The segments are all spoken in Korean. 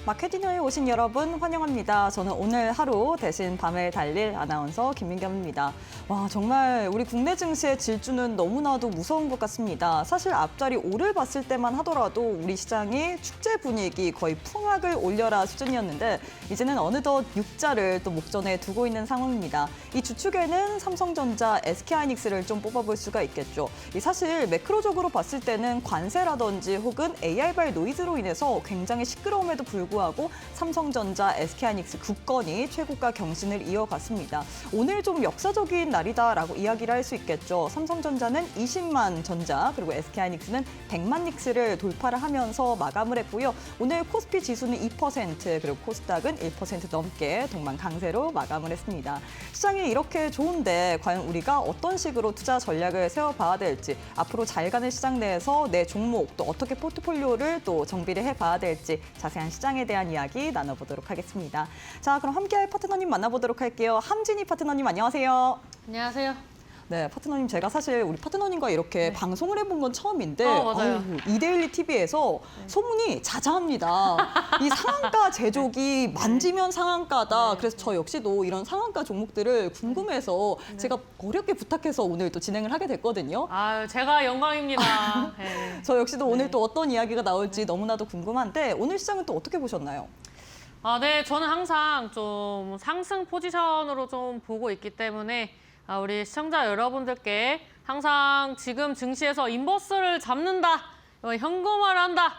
마케팅에 오신 여러분 환영합니다. 저는 오늘 하루 대신 밤을 달릴 아나운서 김민경입니다. 와, 정말 우리 국내 증시의 질주는 너무나도 무서운 것 같습니다. 사실 앞자리 5를 봤을 때만 하더라도 우리 시장이 축제 분위기 거의 풍악을 올려라 수준이었는데 이제는 어느덧 6자를 또 목전에 두고 있는 상황입니다. 이 주축에는 삼성전자, SK하이닉스를 좀 뽑아볼 수가 있겠죠. 사실 매크로적으로 봤을 때는 관세라든지 혹은 AR발 노이즈로 인해서 굉장히 시끄러움에도 불구하고 삼성전자, SK하이닉스 굳건히 최고가 경신을 이어갔습니다. 오늘 좀 역사적인 날이다라고 이야기를 할 수 있겠죠. 삼성전자는 20만 전자 그리고 SK하이닉스는 100만 닉스를 돌파를 하면서 마감을 했고요. 오늘 코스피 지수는 2% 그리고 코스닥은 1% 넘게 동반 강세로 마감을 했습니다. 시장이 이렇게 좋은데 과연 우리가 어떤 식으로 투자 전략을 세워봐야 될지 앞으로 잘 가는 시장 내에서 내 종목 또 어떻게 포트폴리오를 또 정비를 해봐야 될지 자세한 시장에 대한 이야기 나눠보도록 하겠습니다. 자, 그럼 함께할 파트너님 만나보도록 할게요. 함진희 파트너님 안녕하세요. 안녕하세요. 네, 파트너님 제가 사실 우리 파트너님과 이렇게 방송을 해본 건 처음인데 맞아요. 이데일리 TV에서 소문이 자자합니다. 이 상한가 제조기 만지면 상한가다. 그래서 저 역시도 이런 상한가 종목들을 궁금해서 제가 어렵게 부탁해서 오늘 또 진행을 하게 됐거든요. 아, 제가 영광입니다. 네. 저 역시도 오늘 또 어떤 이야기가 나올지 너무나도 궁금한데 오늘 시장은 또 어떻게 보셨나요? 아, 네, 저는 항상 좀 상승 포지션으로 좀 보고 있기 때문에 우리 시청자 여러분들께 항상 지금 증시에서 인버스를 잡는다, 현금화를 한다,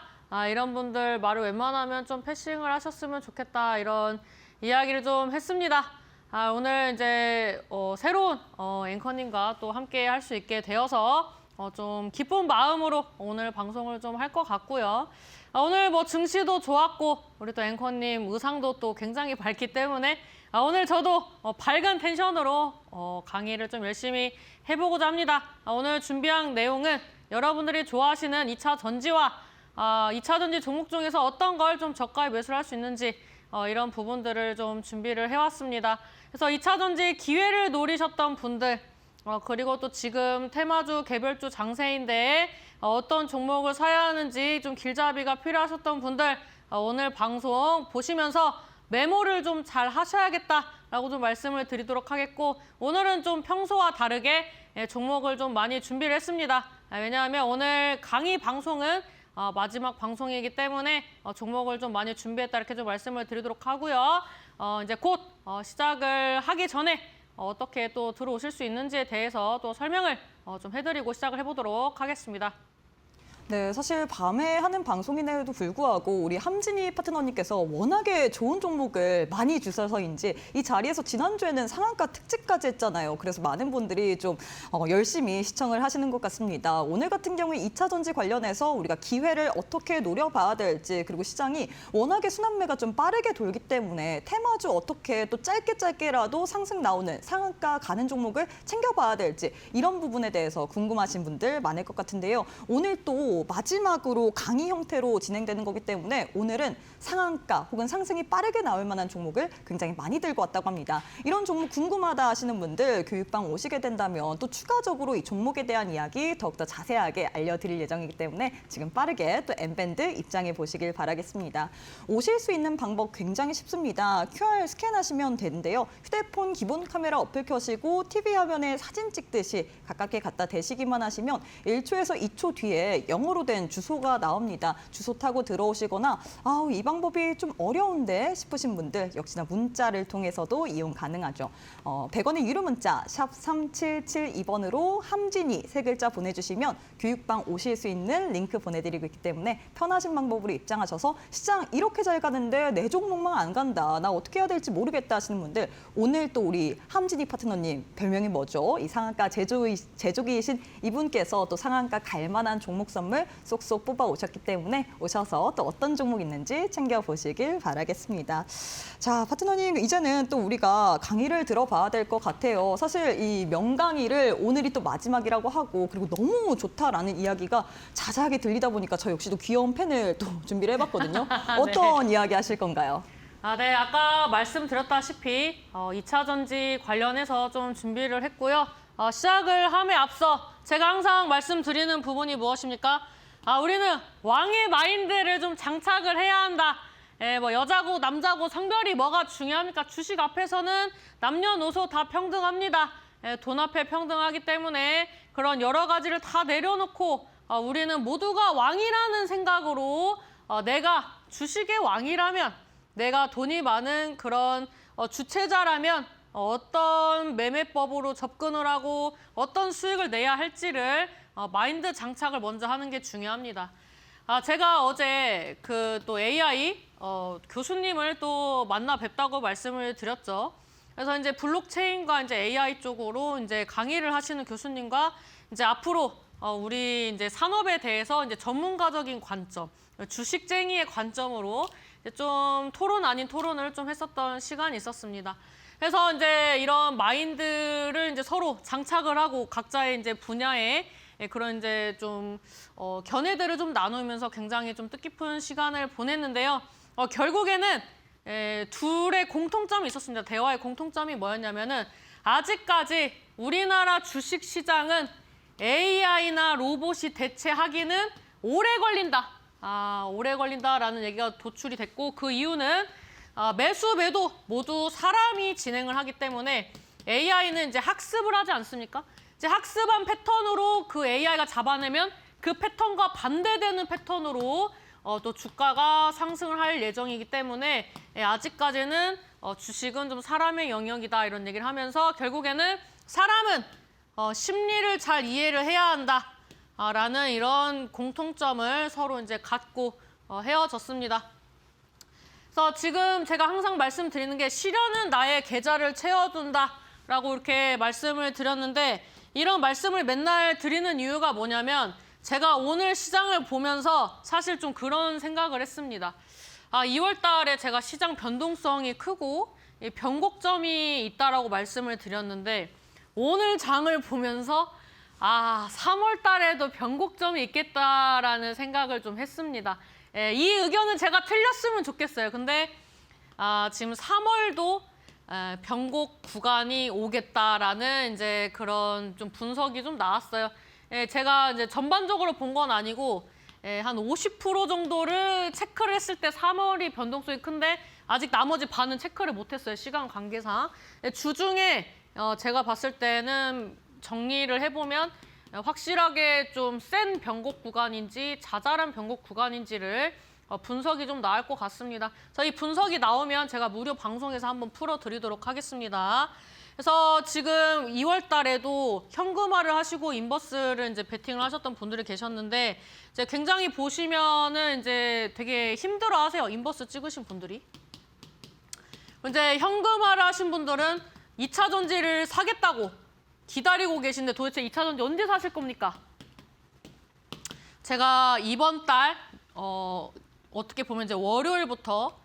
이런 분들 말을 웬만하면 좀 패싱을 하셨으면 좋겠다 이런 이야기를 좀 했습니다. 오늘 이제 새로운 앵커님과 또 함께 할 수 있게 되어서 좀 기쁜 마음으로 오늘 방송을 좀 할 것 같고요. 오늘 뭐 증시도 좋았고 우리 또 앵커님 의상도 또 굉장히 밝기 때문에 오늘 저도 밝은 텐션으로 강의를 좀 열심히 해보고자 합니다. 오늘 준비한 내용은 여러분들이 좋아하시는 2차 전지와 2차 전지 종목 중에서 어떤 걸 좀 저가에 매수를 할 수 있는지 이런 부분들을 좀 준비를 해왔습니다. 그래서 2차 전지 기회를 노리셨던 분들 그리고 또 지금 테마주, 개별주 장세인데 어떤 종목을 사야 하는지 좀 길잡이가 필요하셨던 분들 오늘 방송 보시면서 메모를 좀 잘 하셔야겠다라고 좀 말씀을 드리도록 하겠고 오늘은 좀 평소와 다르게 종목을 좀 많이 준비를 했습니다. 왜냐하면 오늘 강의 방송은 마지막 방송이기 때문에 종목을 좀 많이 준비했다 이렇게 좀 말씀을 드리도록 하고요. 이제 곧 시작을 하기 전에 어떻게 또 들어오실 수 있는지에 대해서 또 설명을 좀 해드리고 시작을 해보도록 하겠습니다. 네, 사실 밤에 하는 방송임에도 불구하고 우리 함진희 파트너님께서 워낙에 좋은 종목을 많이 주셔서인지 이 자리에서 지난주에는 상한가 특집까지 했잖아요. 그래서 많은 분들이 좀 열심히 시청을 하시는 것 같습니다. 오늘 같은 경우에 2차 전지 관련해서 우리가 기회를 어떻게 노려봐야 될지 그리고 시장이 워낙에 순환매가 좀 빠르게 돌기 때문에 테마주 어떻게 또 짧게라도 상승 나오는 상한가 가는 종목을 챙겨봐야 될지 이런 부분에 대해서 궁금하신 분들 많을 것 같은데요. 오늘 또 마지막으로 강의 형태로 진행되는 거기 때문에 오늘은 상한가 혹은 상승이 빠르게 나올 만한 종목을 굉장히 많이 들고 왔다고 합니다. 이런 종목 궁금하다 하시는 분들 교육방 오시게 된다면 또 추가적으로 이 종목에 대한 이야기 더욱더 자세하게 알려드릴 예정이기 때문에 지금 빠르게 또 M밴드 입장해 보시길 바라겠습니다. 오실 수 있는 방법 굉장히 쉽습니다. QR 스캔하시면 되는데요. 휴대폰 기본 카메라 어플 켜시고 TV 화면에 사진 찍듯이 가깝게 갖다 대시기만 하시면 1초에서 2초 뒤에 영어로 된 주소가 나옵니다. 주소 타고 들어오시거나 이 방법이 좀 어려운데 싶으신 분들 역시나 문자를 통해서도 이용 가능하죠. 100원의 유료 문자 샵 3772번으로 함진이 세 글자 보내주시면 교육방 오실 수 있는 링크 보내드리고 있기 때문에 편하신 방법으로 입장하셔서 시장 이렇게 잘 가는데 내 종목만 안 간다. 나 어떻게 해야 될지 모르겠다 하시는 분들 오늘 또 우리 함진이 파트너님 별명이 뭐죠? 이 상한가 제조기이신 이분께서 또 상한가 갈 만한 종목 선물 쏙쏙 뽑아 오셨기 때문에 오셔서 또 어떤 종목 있는지 챙겨보시길 바라겠습니다. 자, 파트너님 이제는 또 우리가 강의를 들어봐야 될 것 같아요. 사실 이 명강의를 오늘이 또 마지막이라고 하고 그리고 너무 좋다라는 이야기가 자세하게 들리다 보니까 저 역시도 귀여운 펜을 또 준비를 해봤거든요. 어떤 이야기 하실 건가요? 네, 아까 말씀드렸다시피 2차 전지 관련해서 좀 준비를 했고요. 시작을 함에 앞서 제가 항상 말씀드리는 부분이 무엇입니까? 우리는 왕의 마인드를 좀 장착을 해야 한다. 뭐 여자고 남자고 성별이 뭐가 중요합니까? 주식 앞에서는 남녀노소 다 평등합니다. 돈 앞에 평등하기 때문에 그런 여러 가지를 다 내려놓고 우리는 모두가 왕이라는 생각으로 내가 주식의 왕이라면, 내가 돈이 많은 그런 주체자라면 어떤 매매법으로 접근을 하고 어떤 수익을 내야 할지를 마인드 장착을 먼저 하는 게 중요합니다. 제가 어제 그 또 AI 교수님을 또 만나 뵙다고 말씀을 드렸죠. 그래서 이제 블록체인과 이제 AI 쪽으로 이제 강의를 하시는 교수님과 이제 앞으로 우리 이제 산업에 대해서 이제 전문가적인 관점, 주식쟁이의 관점으로 이제 좀 토론 아닌 토론을 좀 했었던 시간이 있었습니다. 그래서 이제 이런 마인드를 이제 서로 장착을 하고 각자의 이제 분야에 그런 이제 좀 견해들을 좀 나누면서 굉장히 좀 뜻깊은 시간을 보냈는데요. 결국에는 둘의 공통점이 있었습니다. 대화의 공통점이 뭐였냐면은 아직까지 우리나라 주식 시장은 AI나 로봇이 대체하기는 오래 걸린다. 오래 걸린다라는 얘기가 도출이 됐고, 그 이유는 매수 매도 모두 사람이 진행을 하기 때문에 AI는 이제 학습을 하지 않습니까? 이제 학습한 패턴으로 그 AI가 잡아내면 그 패턴과 반대되는 패턴으로 또 주가가 상승을 할 예정이기 때문에 아직까지는 주식은 좀 사람의 영역이다 이런 얘기를 하면서 결국에는 사람은 심리를 잘 이해를 해야 한다 라는 이런 공통점을 서로 이제 갖고 헤어졌습니다. 그래서 지금 제가 항상 말씀드리는 게 시련은 나의 계좌를 채워준다라고 이렇게 말씀을 드렸는데, 이런 말씀을 맨날 드리는 이유가 뭐냐면 제가 오늘 시장을 보면서 사실 좀 그런 생각을 했습니다. 2월 달에 제가 시장 변동성이 크고 변곡점이 있다라고 말씀을 드렸는데, 오늘 장을 보면서 3월 달에도 변곡점이 있겠다라는 생각을 좀 했습니다. 이 의견은 제가 틀렸으면 좋겠어요. 근데 지금 3월도 변곡 구간이 오겠다라는 이제 그런 좀 분석이 좀 나왔어요. 제가 이제 전반적으로 본 건 아니고 한 50% 정도를 체크를 했을 때 3월이 변동성이 큰데 아직 나머지 반은 체크를 못했어요. 시간 관계상. 주중에 제가 봤을 때는 정리를 해보면 확실하게 좀 센 변곡 구간인지 자잘한 변곡 구간인지를 분석이 좀 나올 것 같습니다. 저희 분석이 나오면 제가 무료 방송에서 한번 풀어드리도록 하겠습니다. 그래서 지금 2월 달에도 현금화를 하시고 인버스를 이제 베팅을 하셨던 분들이 계셨는데, 이제 굉장히 보시면은 이제 되게 힘들어 하세요. 인버스 찍으신 분들이. 이제 현금화를 하신 분들은 2차 전지를 사겠다고 기다리고 계신데 도대체 2차 전지 언제 사실 겁니까? 제가 이번 달 어떻게 보면 이제 월요일부터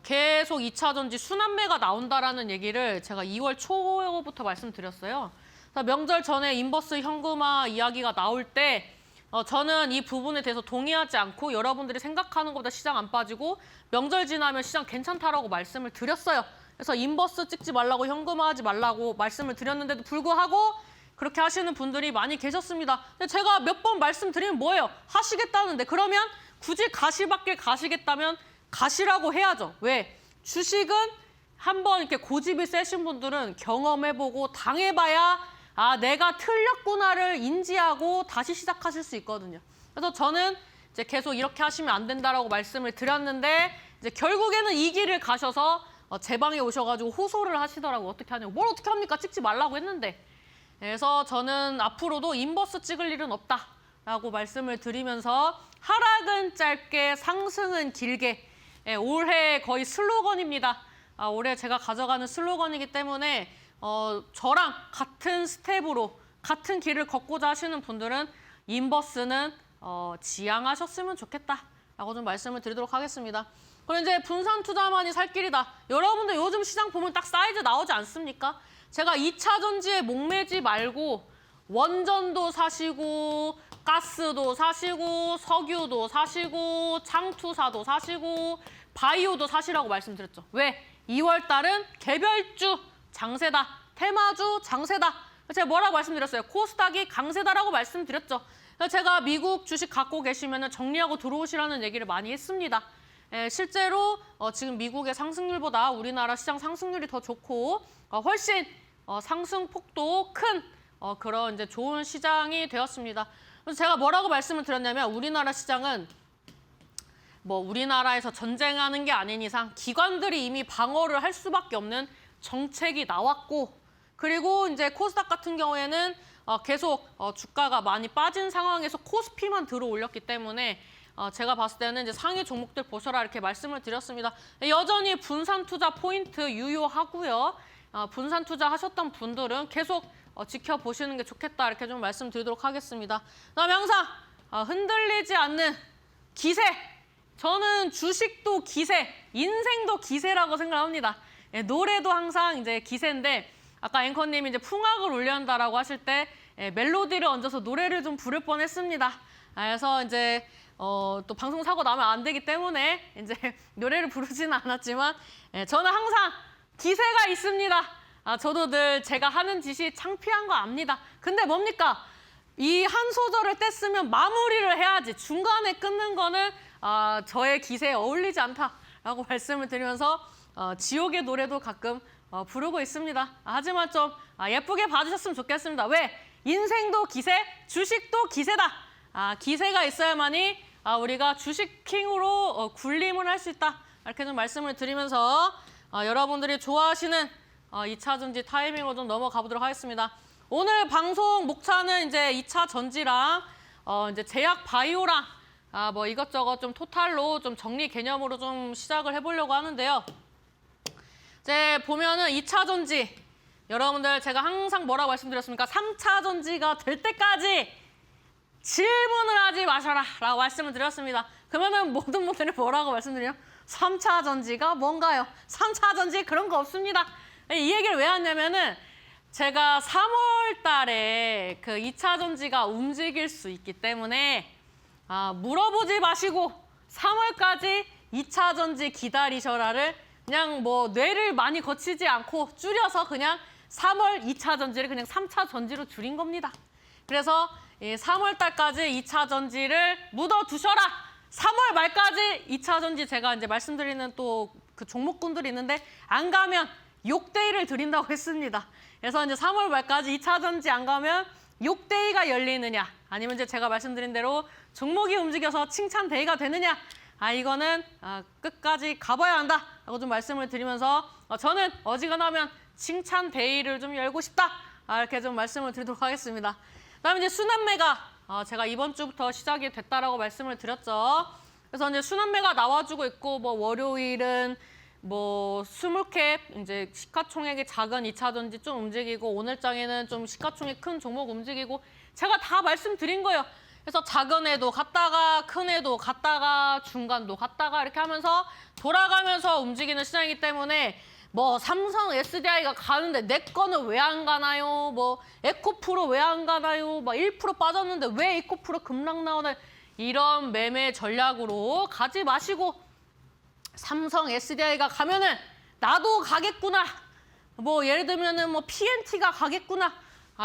계속 2차 전지 순환매가 나온다라는 얘기를 제가 2월 초부터 말씀드렸어요. 그래서 명절 전에 인버스 현금화 이야기가 나올 때 저는 이 부분에 대해서 동의하지 않고 여러분들이 생각하는 것보다 시장 안 빠지고 명절 지나면 시장 괜찮다라고 말씀을 드렸어요. 그래서 인버스 찍지 말라고 현금화하지 말라고 말씀을 드렸는데도 불구하고 그렇게 하시는 분들이 많이 계셨습니다. 근데 제가 몇 번 말씀드리면 뭐예요? 하시겠다는데 그러면 굳이 가시밭길 가시겠다면 가시라고 해야죠. 왜? 주식은 한번 이렇게 고집이 세신 분들은 경험해보고 당해봐야 내가 틀렸구나를 인지하고 다시 시작하실 수 있거든요. 그래서 저는 이제 계속 이렇게 하시면 안 된다라고 말씀을 드렸는데 이제 결국에는 이 길을 가셔서 제 방에 오셔가지고 호소를 하시더라고요. 어떻게 하냐고. 뭘 어떻게 합니까? 찍지 말라고 했는데. 그래서 저는 앞으로도 인버스 찍을 일은 없다라고 말씀을 드리면서 하락은 짧게 상승은 길게, 올해 거의 슬로건입니다. 올해 제가 가져가는 슬로건이기 때문에 저랑 같은 스텝으로 같은 길을 걷고자 하시는 분들은 인버스는 지양하셨으면 좋겠다라고 좀 말씀을 드리도록 하겠습니다. 그리고 이제 분산 투자만이 살 길이다. 여러분들 요즘 시장 보면 딱 사이즈 나오지 않습니까? 제가 2차 전지에 목매지 말고 원전도 사시고 가스도 사시고 석유도 사시고 창투사도 사시고 바이오도 사시라고 말씀드렸죠. 왜? 2월 달은 개별주 장세다. 테마주 장세다. 제가 뭐라고 말씀드렸어요? 코스닥이 강세다라고 말씀드렸죠. 제가 미국 주식 갖고 계시면 정리하고 들어오시라는 얘기를 많이 했습니다. 실제로 지금 미국의 상승률보다 우리나라 시장 상승률이 더 좋고 훨씬 상승폭도 큰 그런 이제 좋은 시장이 되었습니다. 그래서 제가 뭐라고 말씀을 드렸냐면 우리나라 시장은 뭐 우리나라에서 전쟁하는 게 아닌 이상 기관들이 이미 방어를 할 수밖에 없는 정책이 나왔고 그리고 이제 코스닥 같은 경우에는 계속 주가가 많이 빠진 상황에서 코스피만 들어 올렸기 때문에 제가 봤을 때는 이제 상위 종목들 보셔라 이렇게 말씀을 드렸습니다. 여전히 분산 투자 포인트 유효하고요. 분산 투자 하셨던 분들은 계속 지켜보시는 게 좋겠다 이렇게 좀 말씀드리도록 하겠습니다. 그다음에 항상 흔들리지 않는 기세. 저는 주식도 기세, 인생도 기세라고 생각합니다. 노래도 항상 이제 기세인데 아까 앵커님이 이제 풍악을 올려한다라고 하실 때 멜로디를 얹어서 노래를 좀 부를 뻔했습니다. 그래서 이제 또 방송 사고 나면 안 되기 때문에 이제 노래를 부르지는 않았지만 저는 항상 기세가 있습니다. 저도 늘 제가 하는 짓이 창피한 거 압니다. 근데 뭡니까? 이 한 소절을 뗐으면 마무리를 해야지. 중간에 끊는 거는 저의 기세에 어울리지 않다라고 말씀을 드리면서 지옥의 노래도 가끔 부르고 있습니다. 하지만 좀 예쁘게 봐주셨으면 좋겠습니다. 왜? 인생도 기세, 주식도 기세다. 기세가 있어야만이 우리가 주식킹으로 군림을 할 수 있다. 이렇게 좀 말씀을 드리면서 여러분들이 좋아하시는 2차 전지 타이밍으로 좀 넘어가 보도록 하겠습니다. 오늘 방송 목차는 이제 2차 전지랑 이제 제약 바이오랑 뭐 이것저것 좀 토탈로 좀 정리 개념으로 좀 시작을 해보려고 하는데요. 이제 보면은 2차 전지 여러분들 제가 항상 뭐라고 말씀드렸습니까? 3차 전지가 될 때까지 질문을 하지 마셔라 라고 말씀을 드렸습니다. 그러면은 모든 분들이 뭐라고 말씀드려요? 3차 전지가 뭔가요? 3차 전지 그런 거 없습니다. 이 얘기를 왜 하냐면은 제가 3월 달에 그 2차 전지가 움직일 수 있기 때문에 물어보지 마시고 3월까지 2차 전지 기다리셔라를 그냥 뭐 뇌를 많이 거치지 않고 줄여서 그냥 3월 2차 전지를 그냥 3차 전지로 줄인 겁니다. 그래서 3월 달까지 2차 전지를 묻어두셔라. 3월 말까지 2차 전지 제가 이제 말씀드리는 또 그 종목군들이 있는데 안 가면 욕데이를 드린다고 했습니다. 그래서 이제 3월 말까지 2차 전지 안 가면 욕데이가 열리느냐 아니면 이제 제가 말씀드린 대로 종목이 움직여서 칭찬데이가 되느냐 이거는 끝까지 가봐야 한다라고 좀 말씀을 드리면서 저는 어지간하면 칭찬데이를 좀 열고 싶다 이렇게 좀 말씀을 드리도록 하겠습니다. 그다음에 이제 순환매가 제가 이번 주부터 시작이 됐다라고 말씀을 드렸죠. 그래서 이제 순환매가 나와주고 있고 뭐 월요일은 뭐 20캡 이제 시가총액이 작은 2차 전지 좀 움직이고 오늘장에는 좀 시가총액 큰 종목 움직이고 제가 다 말씀드린 거예요. 그래서 작은 애도 갔다가 큰 애도 갔다가 중간도 갔다가 이렇게 하면서 돌아가면서 움직이는 시장이기 때문에 뭐 삼성 SDI가 가는데 내 거는 왜 안 가나요? 뭐 에코프로 왜 안 가나요? 막 1% 빠졌는데 왜 에코프로 급락 나오나요? 이런 매매 전략으로 가지 마시고 삼성 SDI가 가면은 나도 가겠구나. 뭐 예를 들면은 뭐 PNT가 가겠구나.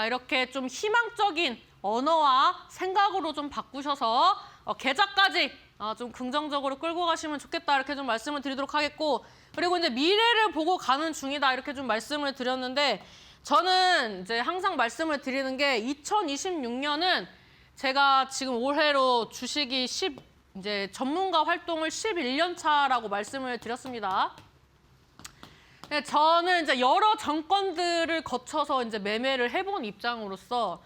이렇게 좀 희망적인 언어와 생각으로 좀 바꾸셔서 계좌까지 좀 긍정적으로 끌고 가시면 좋겠다 이렇게 좀 말씀을 드리도록 하겠고 그리고 이제 미래를 보고 가는 중이다 이렇게 좀 말씀을 드렸는데 저는 이제 항상 말씀을 드리는 게 2026년은 제가 지금 올해로 주식이 이제 전문가 활동을 11년 차라고 말씀을 드렸습니다. 네, 저는 이제 여러 정권들을 거쳐서 이제 매매를 해본 입장으로서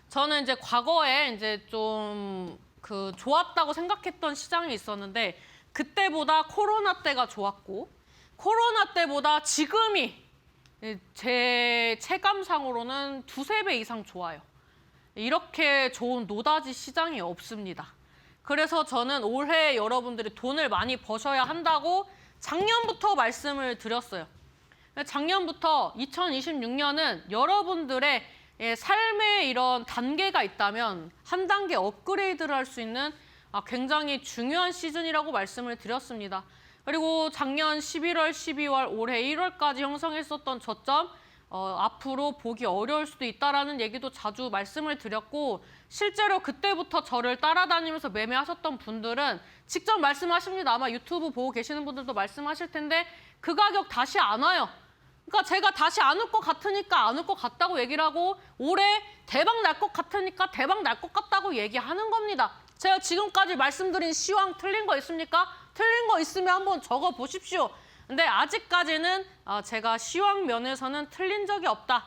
저는 이제 과거에 이제 좀 그 좋았다고 생각했던 시장이 있었는데 그때보다 코로나 때가 좋았고 코로나 때보다 지금이 제 체감상으로는 2~3배 이상 좋아요. 이렇게 좋은 노다지 시장이 없습니다. 그래서 저는 올해 여러분들이 돈을 많이 버셔야 한다고 작년부터 말씀을 드렸어요. 작년부터 2026년은 여러분들의 삶의 이런 단계가 있다면 한 단계 업그레이드를 할 수 있는 굉장히 중요한 시즌이라고 말씀을 드렸습니다. 그리고 작년 11월, 12월, 올해 1월까지 형성했었던 저점 앞으로 보기 어려울 수도 있다라는 얘기도 자주 말씀을 드렸고 실제로 그때부터 저를 따라다니면서 매매하셨던 분들은 직접 말씀하십니다. 아마 유튜브 보고 계시는 분들도 말씀하실 텐데 그 가격 다시 안 와요. 그러니까 제가 다시 안 올 것 같으니까 안 올 것 같다고 얘기를 하고 올해 대박 날 것 같으니까 대박 날 것 같다고 얘기하는 겁니다. 제가 지금까지 말씀드린 시황 틀린 거 있습니까? 틀린 거 있으면 한번 적어 보십시오. 근데 아직까지는 제가 시황 면에서는 틀린 적이 없다.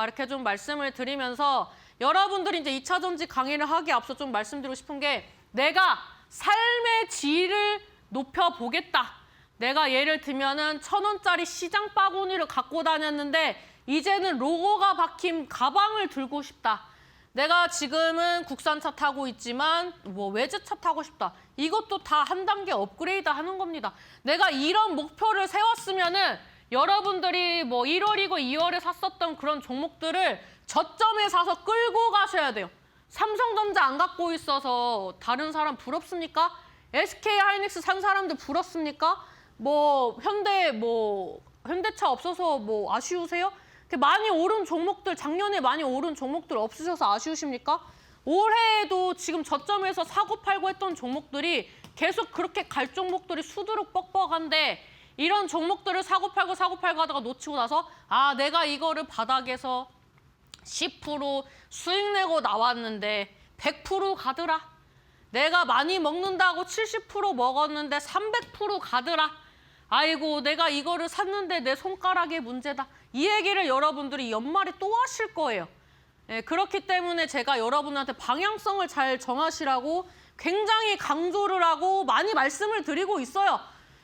이렇게 좀 말씀을 드리면서 여러분들이 이제 2차 전지 강의를 하기에 앞서 좀 말씀드리고 싶은 게 내가 삶의 질을 높여보겠다. 내가 예를 들면은 1,000원짜리 시장 바구니를 갖고 다녔는데 이제는 로고가 박힌 가방을 들고 싶다. 내가 지금은 국산차 타고 있지만 뭐 외제차 타고 싶다. 이것도 다 한 단계 업그레이드 하는 겁니다. 내가 이런 목표를 세웠으면은 여러분들이 뭐 1월이고 2월에 샀었던 그런 종목들을 저점에 사서 끌고 가셔야 돼요. 삼성전자 안 갖고 있어서 다른 사람 부럽습니까? SK하이닉스 산 사람들 부럽습니까? 뭐 현대차 없어서 뭐 아쉬우세요? 많이 오른 종목들, 작년에 많이 오른 종목들 없으셔서 아쉬우십니까? 올해에도 지금 저점에서 사고 팔고 했던 종목들이 계속 그렇게 갈 종목들이 수두룩 뻑뻑한데 이런 종목들을 사고 팔고 하다가 놓치고 나서 내가 이거를 바닥에서 10% 수익 내고 나왔는데 100% 가더라. 내가 많이 먹는다고 70% 먹었는데 300% 가더라. 아이고 내가 이거를 샀는데 내 손가락에 문제다. 이 얘기를 여러분들이 연말에 또 하실 거예요. 그렇기 때문에 제가 여러분한테 방향성을 잘 정하시라고 굉장히 강조를 하고 많이 말씀을 드리고 있어요.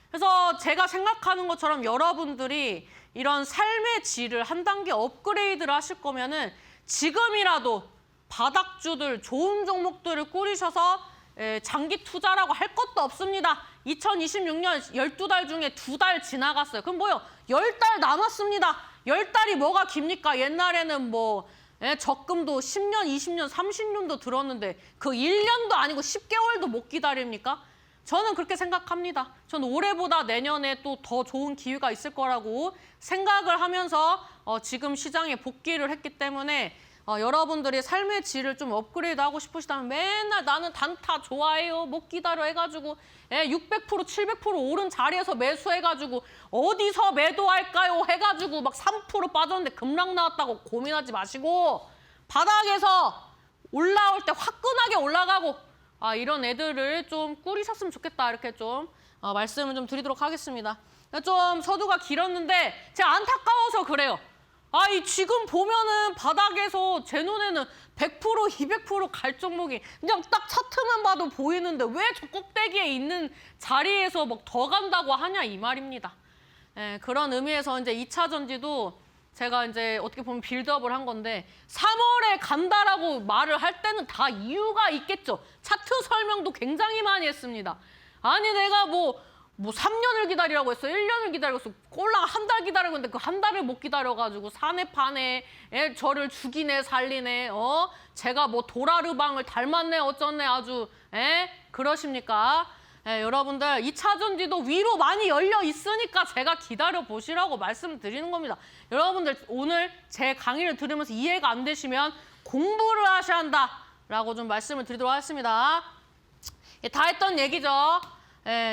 그래서 제가 생각하는 것처럼 여러분들이 이런 삶의 질을 한 단계 업그레이드를 하실 거면은 지금이라도 바닥주들 좋은 종목들을 꾸리셔서 장기 투자라고 할 것도 없습니다. 2026년 12달 중에 2달 지나갔어요. 그럼 뭐요? 10달 남았습니다. 10달이 뭐가 깁니까? 옛날에는 적금도 10년, 20년, 30년도 들었는데 그 1년도 아니고 10개월도 못 기다립니까? 저는 그렇게 생각합니다. 저는 올해보다 내년에 또 더 좋은 기회가 있을 거라고 생각을 하면서 지금 시장에 복귀를 했기 때문에 여러분들이 삶의 질을 좀 업그레이드 하고 싶으시다면 맨날 나는 단타 좋아해요. 못 기다려 해가지고 600%, 700% 오른 자리에서 매수해가지고 어디서 매도할까요? 해가지고 막 3% 빠졌는데 급락 나왔다고 고민하지 마시고 바닥에서 올라올 때 화끈하게 올라가고 이런 애들을 좀 꾸리셨으면 좋겠다. 이렇게 좀 말씀을 좀 드리도록 하겠습니다. 좀 서두가 길었는데 제가 안타까워서 그래요. 지금 보면은 바닥에서 제 눈에는 100%, 200% 갈 종목이 그냥 딱 차트만 봐도 보이는데 왜 저 꼭대기에 있는 자리에서 막 더 간다고 하냐 이 말입니다. 그런 의미에서 이제 2차 전지도 제가 이제 어떻게 보면 빌드업을 한 건데 3월에 간다라고 말을 할 때는 다 이유가 있겠죠. 차트 설명도 굉장히 많이 했습니다. 아니 내가 뭐 3년을 기다리라고 했어. 1년을 기다리고 있어. 꼴랑 한 달 기다리고 있는데 그 한 달을 못 기다려가지고 사내 파네. 저를 죽이네 살리네. 제가 도라르방을 닮았네 어쩌네 아주. 그러십니까? 여러분들 2차 전지도 위로 많이 열려 있으니까 제가 기다려 보시라고 말씀드리는 겁니다. 여러분들 오늘 제 강의를 들으면서 이해가 안 되시면 공부를 하셔야 한다라고 좀 말씀을 드리도록 하겠습니다. 다 했던 얘기죠.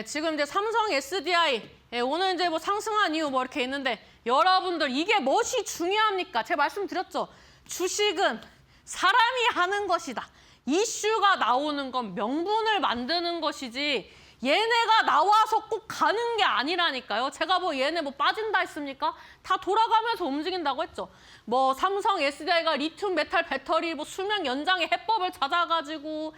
지금 이제 삼성 SDI 오늘 이제 상승한 이유 이렇게 있는데 여러분들 이게 무엇이 중요합니까? 제가 말씀드렸죠. 주식은 사람이 하는 것이다. 이슈가 나오는 건 명분을 만드는 것이지 얘네가 나와서 꼭 가는 게 아니라니까요. 제가 얘네 빠진다 했습니까? 다 돌아가면서 움직인다고 했죠. 삼성 SDI가 리튬 메탈 배터리 수명 연장의 해법을 찾아가지고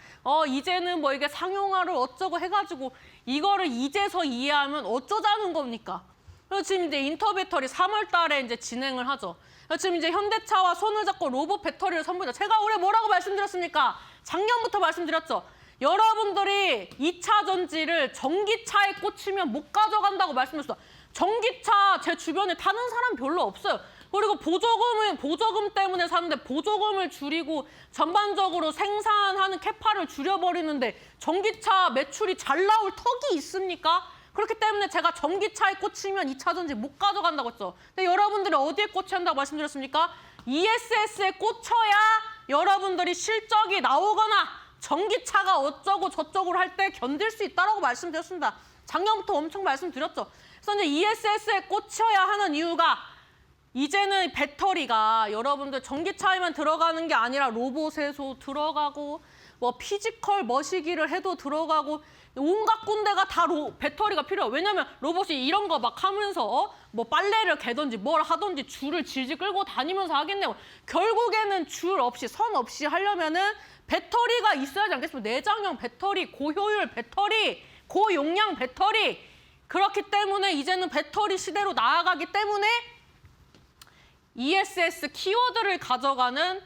이제는 이게 상용화를 어쩌고 해가지고 이거를 이제서 이해하면 어쩌자는 겁니까? 그래서 지금 이제 인터 배터리 3월 달에 이제 진행을 하죠. 지금 이제 현대차와 손을 잡고 로봇 배터리를 선보이죠. 제가 올해 뭐라고 말씀드렸습니까? 작년부터 말씀드렸죠. 여러분들이 2차 전지를 전기차에 꽂히면 못 가져간다고 말씀드렸어요. 전기차 제 주변에 타는 사람 별로 없어요. 그리고 보조금 때문에 사는데 보조금을 줄이고 전반적으로 생산하는 캐파를 줄여버리는데 전기차 매출이 잘 나올 턱이 있습니까? 그렇기 때문에 제가 전기차에 꽂히면 2차전지 못 가져간다고 했죠. 근데 여러분들이 어디에 꽂혀야 한다고 말씀드렸습니까? ESS에 꽂혀야 여러분들이 실적이 나오거나 전기차가 어쩌고 저쩌고 할 때 견딜 수 있다고 말씀드렸습니다. 작년부터 엄청 말씀드렸죠. 그래서 이제 ESS에 꽂혀야 하는 이유가 이제는 배터리가 여러분들 전기차에만 들어가는 게 아니라 로봇에서 들어가고 뭐 피지컬 머시기를 해도 들어가고 온갖 군데가 다 배터리가 필요해요. 왜냐면 로봇이 이런 거 막 하면서 뭐 빨래를 개든지 뭘 하든지 줄을 질질 끌고 다니면서 하겠네요. 결국에는 줄 없이 선 없이 하려면은 배터리가 있어야지 않겠습니까? 내장형 배터리, 고효율 배터리, 고용량 배터리. 그렇기 때문에 이제는 배터리 시대로 나아가기 때문에 ESS 키워드를 가져가는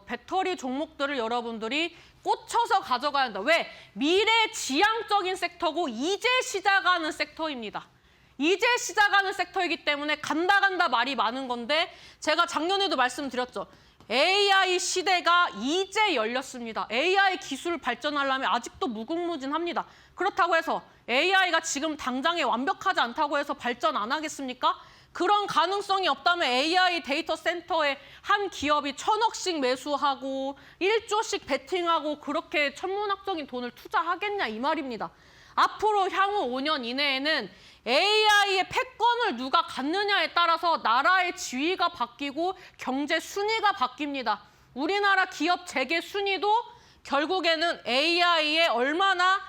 배터리 종목들을 여러분들이 꽂혀서 가져가야 한다. 왜? 미래 지향적인 섹터고 이제 시작하는 섹터입니다. 이제 시작하는 섹터이기 때문에 간다 말이 많은 건데 제가 작년에도 말씀드렸죠. AI 시대가 이제 열렸습니다. AI 기술 발전하려면 아직도 무궁무진합니다. 그렇다고 해서 AI가 지금 당장에 완벽하지 않다고 해서 발전 안 하겠습니까? 그런 가능성이 없다면 AI 데이터 센터에 한 기업이 1,000억씩 매수하고 1조씩 베팅하고 그렇게 천문학적인 돈을 투자하겠냐 이 말입니다. 앞으로 향후 5년 이내에는 AI의 패권을 누가 갖느냐에 따라서 나라의 지위가 바뀌고 경제 순위가 바뀝니다. 우리나라 기업 재계 순위도 결국에는 AI에 얼마나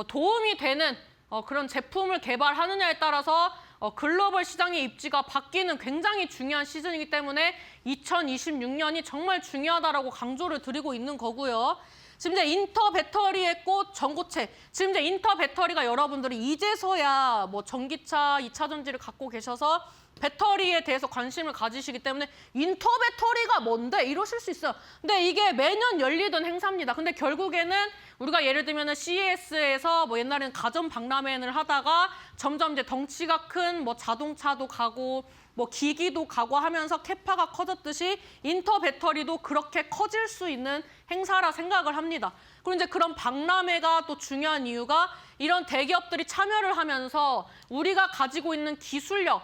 도움이 되는 그런 제품을 개발하느냐에 따라서 글로벌 시장의 입지가 바뀌는 굉장히 중요한 시즌이기 때문에 2026년이 정말 중요하다라고 강조를 드리고 있는 거고요. 지금 이제 인터 배터리의 꽃 전고체. 지금 이제 인터 배터리가 여러분들이 이제서야 뭐 전기차, 2차 전지를 갖고 계셔서 배터리에 대해서 관심을 가지시기 때문에 인터 배터리가 뭔데 이러실 수 있어요. 근데 이게 매년 열리던 행사입니다. 근데 결국에는 우리가 예를 들면 CES에서 뭐 옛날에는 가전 박람회를 하다가 점점 이제 덩치가 큰 뭐 자동차도 가고 뭐 기기도 가고 하면서 캐파가 커졌듯이 인터 배터리도 그렇게 커질 수 있는 행사라 생각을 합니다. 그리고 이제 그런 박람회가 또 중요한 이유가 이런 대기업들이 참여를 하면서 우리가 가지고 있는 기술력,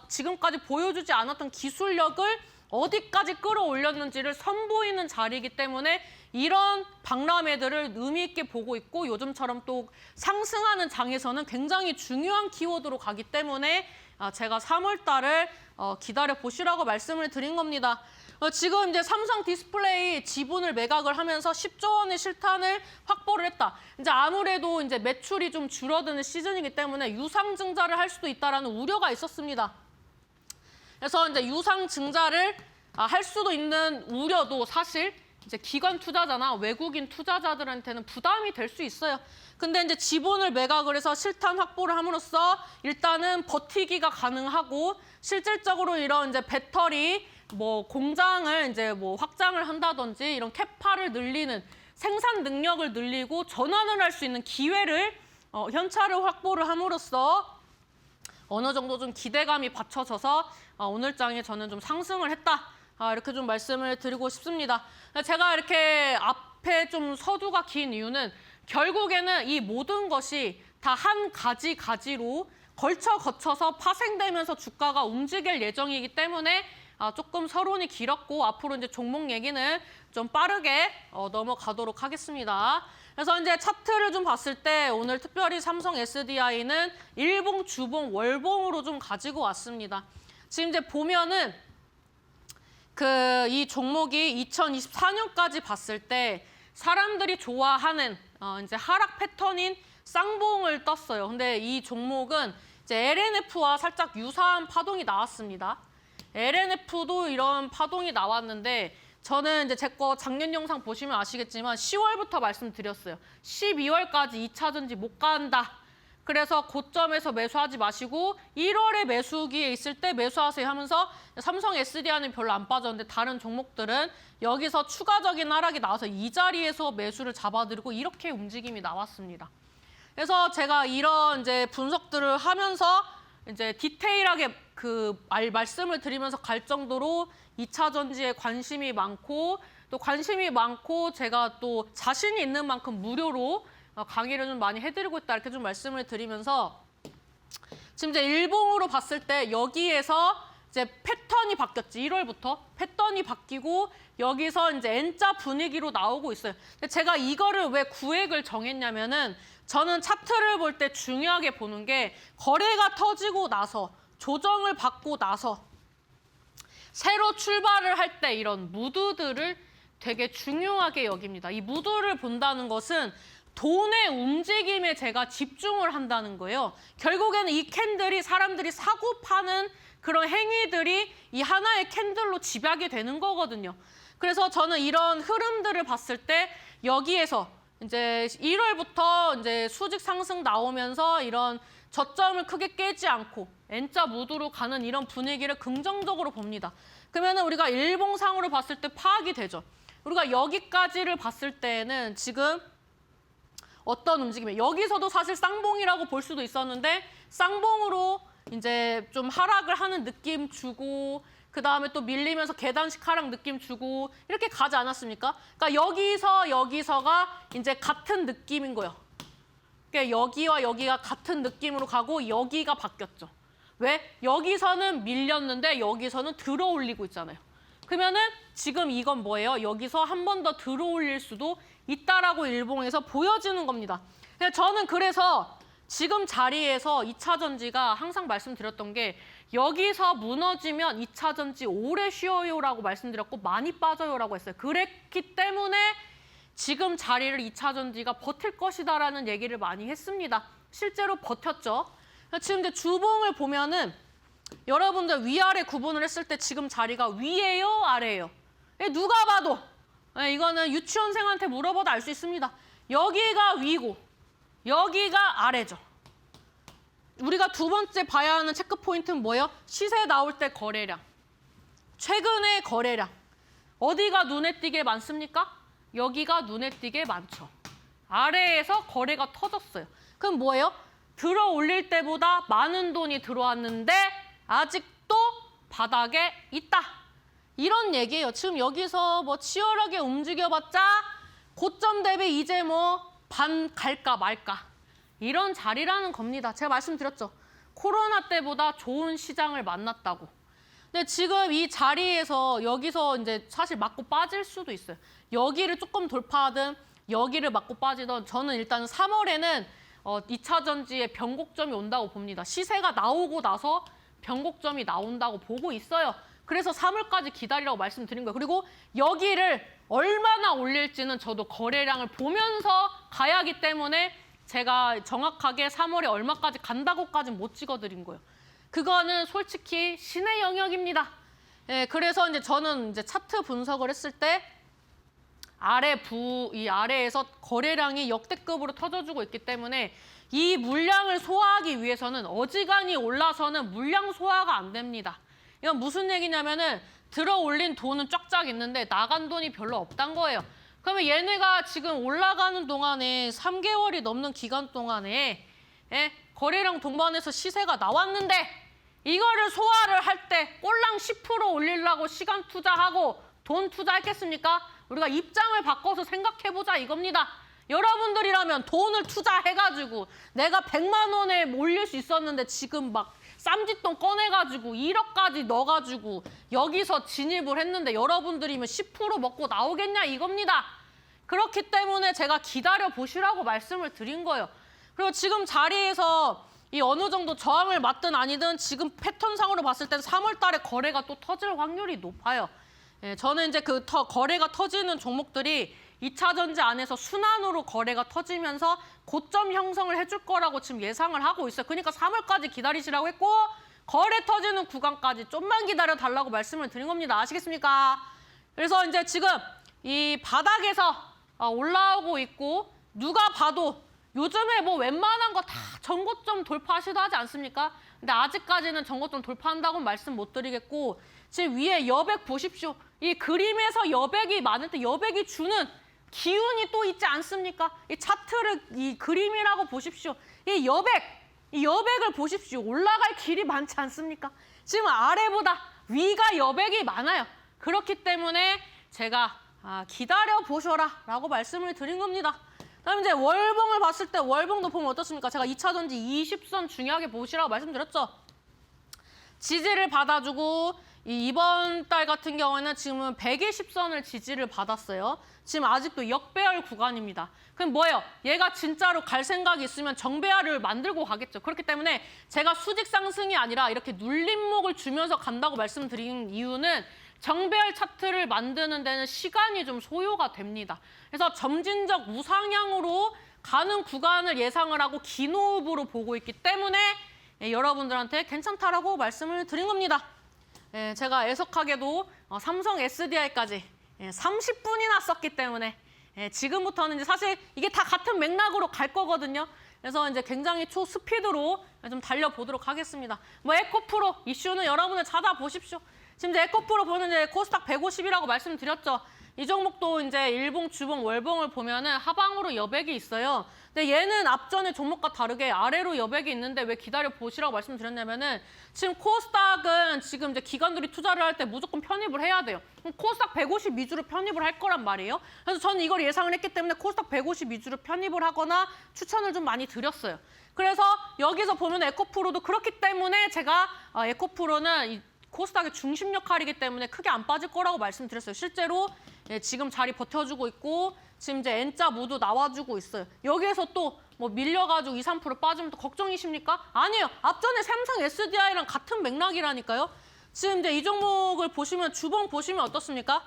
지금까지 보여주지 않았던 기술력을 어디까지 끌어올렸는지를 선보이는 자리이기 때문에 이런 박람회들을 의미 있게 보고 있고 요즘처럼 또 상승하는 장에서는 굉장히 중요한 키워드로 가기 때문에 제가 3월 달을 기다려 보시라고 말씀을 드린 겁니다. 지금 이제 삼성 디스플레이 지분을 매각을 하면서 10조 원의 실탄을 확보를 했다. 이제 아무래도 이제 매출이 좀 줄어드는 시즌이기 때문에 유상증자를 할 수도 있다라는 우려가 있었습니다. 그래서 이제 유상증자를 할 수도 있는 우려도 사실 이제 기관 투자자나 외국인 투자자들한테는 부담이 될 수 있어요. 근데 이제 지분을 매각을 해서 실탄 확보를 함으로써 일단은 버티기가 가능하고 실질적으로 이런 이제 배터리 뭐 공장을 이제 뭐 확장을 한다든지 이런 캐파를 늘리는 생산 능력을 늘리고 전환을 할 수 있는 기회를 현찰을 확보를 함으로써 어느 정도 좀 기대감이 받쳐져서 오늘 장에 저는 좀 상승을 했다. 이렇게 좀 말씀을 드리고 싶습니다. 제가 이렇게 앞에 좀 서두가 긴 이유는 결국에는 이 모든 것이 다 한 가지로 거쳐서 파생되면서 주가가 움직일 예정이기 때문에 조금 서론이 길었고 앞으로 이제 종목 얘기는 좀 빠르게 넘어가도록 하겠습니다. 그래서 이제 차트를 좀 봤을 때 오늘 특별히 삼성 SDI는 일봉, 주봉, 월봉으로 좀 가지고 왔습니다. 지금 이제 보면은 이 종목이 2024년까지 봤을 때 사람들이 좋아하는 이제 하락 패턴인 쌍봉을 떴어요. 근데 이 종목은 이제 LNF와 살짝 유사한 파동이 나왔습니다. LNF도 이런 파동이 나왔는데 저는 이제 제 거 작년 영상 보시면 아시겠지만 10월부터 말씀드렸어요. 12월까지 2차 전지 못 간다. 그래서 고점에서 매수하지 마시고 1월에 매수기에 있을 때 매수하세요 하면서 삼성 SDI는 별로 안 빠졌는데 다른 종목들은 여기서 추가적인 하락이 나와서 이 자리에서 매수를 잡아들고 이렇게 움직임이 나왔습니다. 그래서 제가 이런 이제 분석들을 하면서 이제 디테일하게 말씀을 드리면서 갈 정도로 2차 전지에 관심이 많고 또 관심이 많고 제가 또 자신이 있는 만큼 무료로 강의를 좀 많이 해드리고 있다 이렇게 좀 말씀을 드리면서 지금 이제 일봉으로 봤을 때 여기에서 이제 패턴이 바뀌었지. 1월부터 패턴이 바뀌고 여기서 이제 N자 분위기로 나오고 있어요. 근데 제가 이거를 왜 구획을 정했냐면은 저는 차트를 볼 때 중요하게 보는 게 거래가 터지고 나서 조정을 받고 나서 새로 출발을 할 때 이런 무드들을 되게 중요하게 여깁니다. 이 무드를 본다는 것은 돈의 움직임에 제가 집중을 한다는 거예요. 결국에는 이 캔들이 사람들이 사고 파는 그런 행위들이 이 하나의 캔들로 집약이 되는 거거든요. 그래서 저는 이런 흐름들을 봤을 때 여기에서 이제 1월부터 이제 수직 상승 나오면서 이런 저점을 크게 깨지 않고 N자 무드로 가는 이런 분위기를 긍정적으로 봅니다. 그러면 우리가 일봉상으로 봤을 때 파악이 되죠. 우리가 여기까지를 봤을 때는 지금 어떤 움직임이에요? 여기서도 사실 쌍봉이라고 볼 수도 있었는데 쌍봉으로 이제 좀 하락을 하는 느낌 주고 그 다음에 또 밀리면서 계단식 하락 느낌 주고 이렇게 가지 않았습니까? 그러니까 여기서가 이제 같은 느낌인 거예요. 그러니까 여기와 여기가 같은 느낌으로 가고 여기가 바뀌었죠. 왜? 여기서는 밀렸는데 여기서는 들어 올리고 있잖아요. 그러면은 지금 이건 뭐예요? 여기서 한 번 더 들어 올릴 수도 있다라고 일봉에서 보여지는 겁니다. 저는 그래서 지금 자리에서 2차 전지가 항상 말씀드렸던 게 여기서 무너지면 2차 전지 오래 쉬어요라고 말씀드렸고 많이 빠져요라고 했어요. 그랬기 때문에 지금 자리를 2차 전지가 버틸 것이다라는 얘기를 많이 했습니다. 실제로 버텼죠. 지금 이제 주봉을 보면은 여러분들 위아래 구분을 했을 때 지금 자리가 위예요, 아래예요? 누가 봐도 이거는 유치원생한테 물어봐도 알 수 있습니다. 여기가 위고 여기가 아래죠. 우리가 두 번째 봐야 하는 체크 포인트는 뭐예요? 시세 나올 때 거래량. 최근의 거래량. 어디가 눈에 띄게 많습니까? 여기가 눈에 띄게 많죠. 아래에서 거래가 터졌어요. 그럼 뭐예요? 들어 올릴 때보다 많은 돈이 들어왔는데 아직도 바닥에 있다. 이런 얘기예요. 지금 여기서 뭐 치열하게 움직여봤자 고점 대비 이제 뭐 반 갈까 말까 이런 자리라는 겁니다. 제가 말씀드렸죠. 코로나 때보다 좋은 시장을 만났다고. 근데 지금 이 자리에서 여기서 이제 사실 맞고 빠질 수도 있어요. 여기를 조금 돌파하든 여기를 맞고 빠지든 저는 일단 3월에는 2차 전지의 변곡점이 온다고 봅니다. 시세가 나오고 나서 변곡점이 나온다고 보고 있어요. 그래서 3월까지 기다리라고 말씀드린 거예요. 그리고 여기를 얼마나 올릴지는 저도 거래량을 보면서 가야 하기 때문에 제가 정확하게 3월에 얼마까지 간다고까지는 못 찍어드린 거예요. 그거는 솔직히 신의 영역입니다. 예, 그래서 이제 저는 이제 차트 분석을 했을 때 이 아래에서 거래량이 역대급으로 터져주고 있기 때문에 이 물량을 소화하기 위해서는 어지간히 올라서는 물량 소화가 안 됩니다. 이건 무슨 얘기냐면은 들어 올린 돈은 쫙쫙 있는데 나간 돈이 별로 없단 거예요. 그러면 얘네가 지금 올라가는 동안에 3개월이 넘는 기간 동안에 거래량 동반해서 시세가 나왔는데 이거를 소화를 할 때 꼴랑 10% 올리려고 시간 투자하고 돈 투자했겠습니까? 우리가 입장을 바꿔서 생각해보자 이겁니다. 여러분들이라면 돈을 투자해가지고 내가 100만 원에 올릴 수 있었는데 지금 막 쌈짓돈 꺼내가지고 1억까지 넣어가지고 여기서 진입을 했는데 여러분들이면 10% 먹고 나오겠냐 이겁니다. 그렇기 때문에 제가 기다려 보시라고 말씀을 드린 거예요. 그리고 지금 자리에서 이 어느 정도 저항을 맞든 아니든 지금 패턴상으로 봤을 땐 3월 달에 거래가 또 터질 확률이 높아요. 예, 저는 이제 그 거래가 터지는 종목들이 2차 전지 안에서 순환으로 거래가 터지면서 고점 형성을 해줄 거라고 지금 예상을 하고 있어요. 그러니까 3월까지 기다리시라고 했고 거래 터지는 구간까지 좀만 기다려 달라고 말씀을 드린 겁니다. 아시겠습니까? 그래서 이제 지금 이 바닥에서 올라오고 있고 누가 봐도 요즘에 뭐 웬만한 거 다 전고점 돌파하시도 하지 않습니까? 근데 아직까지는 전고점 돌파한다고는 말씀 못 드리겠고 지금 위에 여백 보십시오. 이 그림에서 여백이 많을 때 여백이 주는 기운이 또 있지 않습니까? 이 차트를 이 그림이라고 보십시오. 이 여백을 보십시오. 올라갈 길이 많지 않습니까? 지금 아래보다 위가 여백이 많아요. 그렇기 때문에 제가 기다려 보셔라 라고 말씀을 드린 겁니다. 그다음에 이제 월봉을 봤을 때 월봉도 보면 어떻습니까? 제가 2차 전지 20선 중요하게 보시라고 말씀드렸죠. 지지를 받아주고 이번 달 같은 경우에는 지금은 120선을 지지를 받았어요. 지금 아직도 역배열 구간입니다. 그럼 뭐예요? 얘가 진짜로 갈 생각이 있으면 정배열을 만들고 가겠죠. 그렇기 때문에 제가 수직 상승이 아니라 이렇게 눌림목을 주면서 간다고 말씀드린 이유는 정배열 차트를 만드는 데는 시간이 좀 소요가 됩니다. 그래서 점진적 우상향으로 가는 구간을 예상을 하고 긴 호흡으로 보고 있기 때문에 여러분들한테 괜찮다라고 말씀을 드린 겁니다. 제가 애석하게도 삼성 SDI까지 30분이나 썼기 때문에 지금부터는 이제 사실 이게 다 같은 맥락으로 갈 거거든요. 그래서 이제 굉장히 초스피드로 좀 달려보도록 하겠습니다. 뭐 에코프로 이슈는 여러분들 찾아보십시오. 지금 이제 에코프로 보는 이제 코스닥 150이라고 말씀드렸죠. 이 종목도 이제 일봉, 주봉, 월봉을 보면은 하방으로 여백이 있어요. 근데 얘는 앞전의 종목과 다르게 아래로 여백이 있는데 왜 기다려 보시라고 말씀드렸냐면은 지금 코스닥은 지금 이제 기관들이 투자를 할 때 무조건 편입을 해야 돼요. 그럼 코스닥 150 위주로 편입을 할 거란 말이에요. 그래서 저는 이걸 예상을 했기 때문에 코스닥 150 위주로 편입을 하거나 추천을 좀 많이 드렸어요. 그래서 여기서 보면 에코프로도 그렇기 때문에 제가 에코프로는 이 코스닥의 중심 역할이기 때문에 크게 안 빠질 거라고 말씀드렸어요. 실제로 지금 자리 버텨주고 있고 지금 이제 N자 모두 나와주고 있어요. 여기에서 또 뭐 밀려가지고 2, 3% 빠지면 또 걱정이십니까? 아니에요. 앞전에 삼성 SDI랑 같은 맥락이라니까요. 지금 이제 이 종목을 보시면 주봉 보시면 어떻습니까?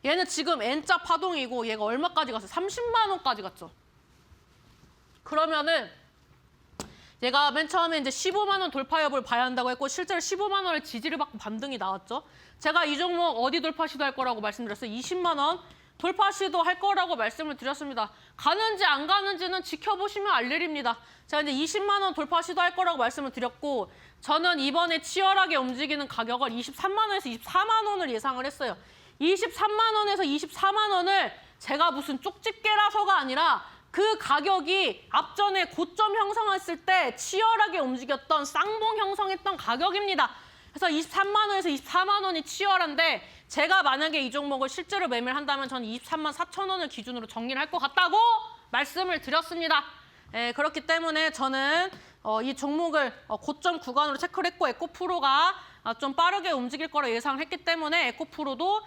얘는 지금 N자 파동이고 얘가 얼마까지 갔어요? 30만 원까지 갔죠. 그러면은 얘가 맨 처음에 이제 15만 원 돌파 여부를 봐야 한다고 했고 실제로 15만 원을 지지를 받고 반등이 나왔죠. 제가 이 종목 어디 돌파 시도할 거라고 말씀드렸어요. 20만 원 돌파 시도할 거라고 말씀을 드렸습니다. 가는지 안 가는지는 지켜보시면 알 일입니다. 제가 이제 20만 원 돌파 시도할 거라고 말씀을 드렸고 저는 이번에 치열하게 움직이는 가격을 23만 원에서 24만 원을 예상을 했어요. 23만 원에서 24만 원을 제가 무슨 쪽집게라서가 아니라 그 가격이 앞전에 고점 형성했을 때 치열하게 움직였던 쌍봉 형성했던 가격입니다. 그래서 23만 원에서 24만 원이 치열한데 제가 만약에 이 종목을 실제로 매매를 한다면 저는 23만 4천 원을 기준으로 정리를 할 것 같다고 말씀을 드렸습니다. 그렇기 때문에 저는 이 종목을 고점 구간으로 체크를 했고 에코프로가 좀 빠르게 움직일 거라 예상을 했기 때문에 에코프로도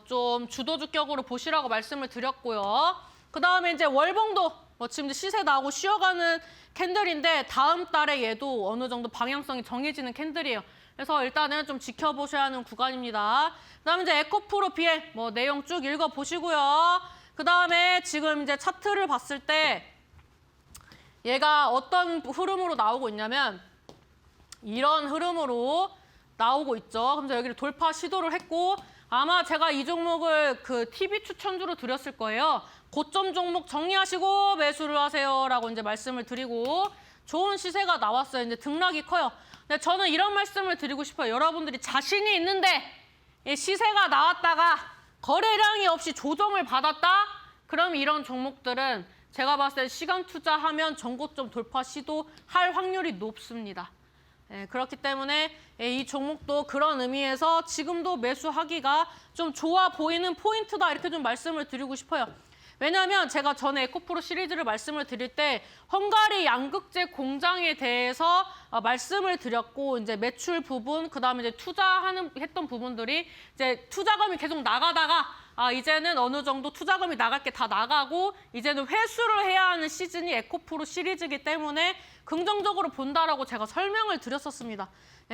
좀 주도주격으로 보시라고 말씀을 드렸고요. 그다음에 이제 월봉도 지금 시세 나오고 쉬어가는 캔들인데 다음 달에 얘도 어느 정도 방향성이 정해지는 캔들이에요. 그래서 일단은 좀 지켜보셔야 하는 구간입니다. 그다음에 이제 에코프로 BM 내용 쭉 읽어보시고요. 그다음에 지금 이제 차트를 봤을 때 얘가 어떤 흐름으로 나오고 있냐면 이런 흐름으로 나오고 있죠. 그래서 여기를 돌파 시도를 했고 아마 제가 이 종목을 그 TV 추천주로 드렸을 거예요. 고점 종목 정리하시고 매수를 하세요라고 이제 말씀을 드리고 좋은 시세가 나왔어요. 이제 등락이 커요. 근데 저는 이런 말씀을 드리고 싶어요. 여러분들이 자신이 있는데 시세가 나왔다가 거래량이 없이 조정을 받았다? 그럼 이런 종목들은 제가 봤을 때 시간 투자하면 전고점 돌파 시도할 확률이 높습니다. 그렇기 때문에 이 종목도 그런 의미에서 지금도 매수하기가 좀 좋아 보이는 포인트다 이렇게 좀 말씀을 드리고 싶어요. 왜냐하면 제가 전에 에코프로 시리즈를 말씀을 드릴 때 헝가리 양극재 공장에 대해서 말씀을 드렸고 이제 매출 부분 그다음에 이제 했던 부분들이 이제 투자금이 계속 나가다가 이제는 어느 정도 투자금이 나갈 게 다 나가고 이제는 회수를 해야 하는 시즌이 에코프로 시리즈이기 때문에 긍정적으로 본다라고 제가 설명을 드렸었습니다.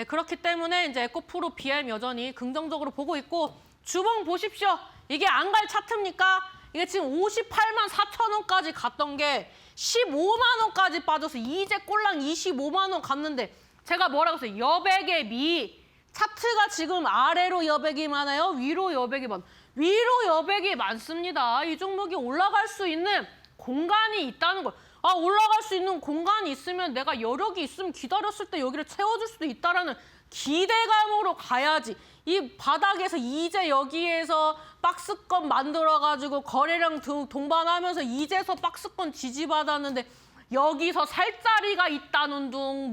그렇기 때문에 이제 에코프로 BM 여전히 긍정적으로 보고 있고 주봉 보십시오. 이게 안 갈 차트입니까? 이게 지금 58만 4천 원까지 갔던 게 15만 원까지 빠져서 이제 꼴랑 25만 원 갔는데 제가 뭐라고 했어요? 여백의 미. 차트가 지금 아래로 여백이 많아요? 위로 여백이 많아요? 위로 여백이 많습니다. 이 종목이 올라갈 수 있는 공간이 있다는 걸. 올라갈 수 있는 공간이 있으면 내가 여력이 있으면 기다렸을 때 여기를 채워줄 수도 있다라는 기대감으로 가야지. 이 바닥에서 이제 여기에서 박스권 만들어가지고 거래량 동반하면서 이제서 박스권 지지받았는데 여기서 살 자리가 있다는 둥,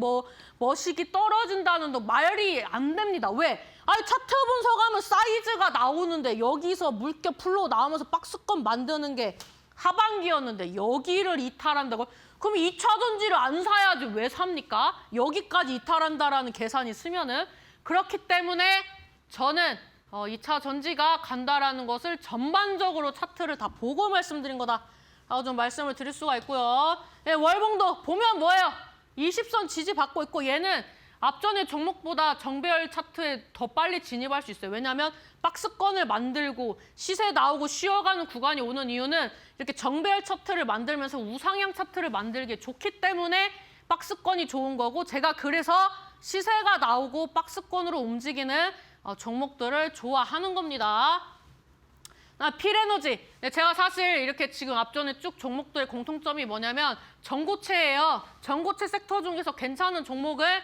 머시기 떨어진다는 둥 말이 안 됩니다. 왜? 차트 분석하면 사이즈가 나오는데 여기서 물결 풀로 나오면서 박스권 만드는 게 하반기였는데 여기를 이탈한다고? 그럼 2차 전지를 안 사야지 왜 삽니까? 여기까지 이탈한다라는 계산이 쓰면은 그렇기 때문에 저는 2차 전지가 간다라는 것을 전반적으로 차트를 다 보고 말씀드린 거다라고 좀 말씀을 드릴 수가 있고요. 예, 월봉도 보면 뭐예요? 20선 지지받고 있고 얘는 앞전의 종목보다 정배열 차트에 더 빨리 진입할 수 있어요. 왜냐하면 박스권을 만들고 시세 나오고 쉬어가는 구간이 오는 이유는 이렇게 정배열 차트를 만들면서 우상향 차트를 만들기 좋기 때문에 박스권이 좋은 거고 제가 그래서 시세가 나오고 박스권으로 움직이는 종목들을 좋아하는 겁니다. 필에너지. 제가 사실 이렇게 지금 앞전에 쭉 종목들의 공통점이 뭐냐면 전고체예요. 전고체 섹터 중에서 괜찮은 종목을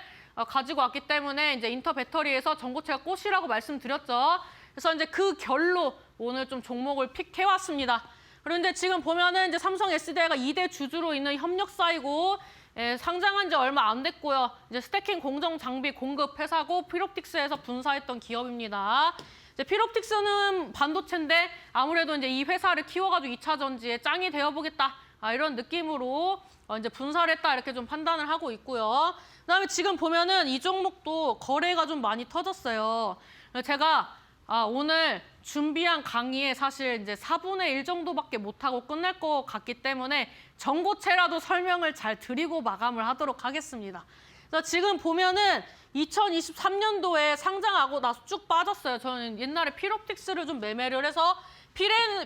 가지고 왔기 때문에 이제 인터 배터리에서 전고체가 꽃이라고 말씀드렸죠. 그래서 이제 그 결로 오늘 좀 종목을 픽해왔습니다. 그런데 지금 보면은 이제 삼성 SDI가 2대 주주로 있는 협력사이고 상장한 지 얼마 안 됐고요. 이제 스태킹 공정 장비 공급 회사고 필옵틱스에서 분사했던 기업입니다. 이제 필옵틱스는 반도체인데 아무래도 이제 이 회사를 키워가지고 2차 전지에 짱이 되어보겠다. 이런 느낌으로 이제 분사를 했다 이렇게 좀 판단을 하고 있고요. 그다음에 지금 보면은 이 종목도 거래가 좀 많이 터졌어요. 제가 오늘 준비한 강의에 사실 이제 4분의 1 정도밖에 못하고 끝날 것 같기 때문에 전고체라도 설명을 잘 드리고 마감을 하도록 하겠습니다. 그래서 지금 보면은 2023년도에 상장하고 나서 쭉 빠졌어요. 저는 옛날에 필옵틱스를 좀 매매를 해서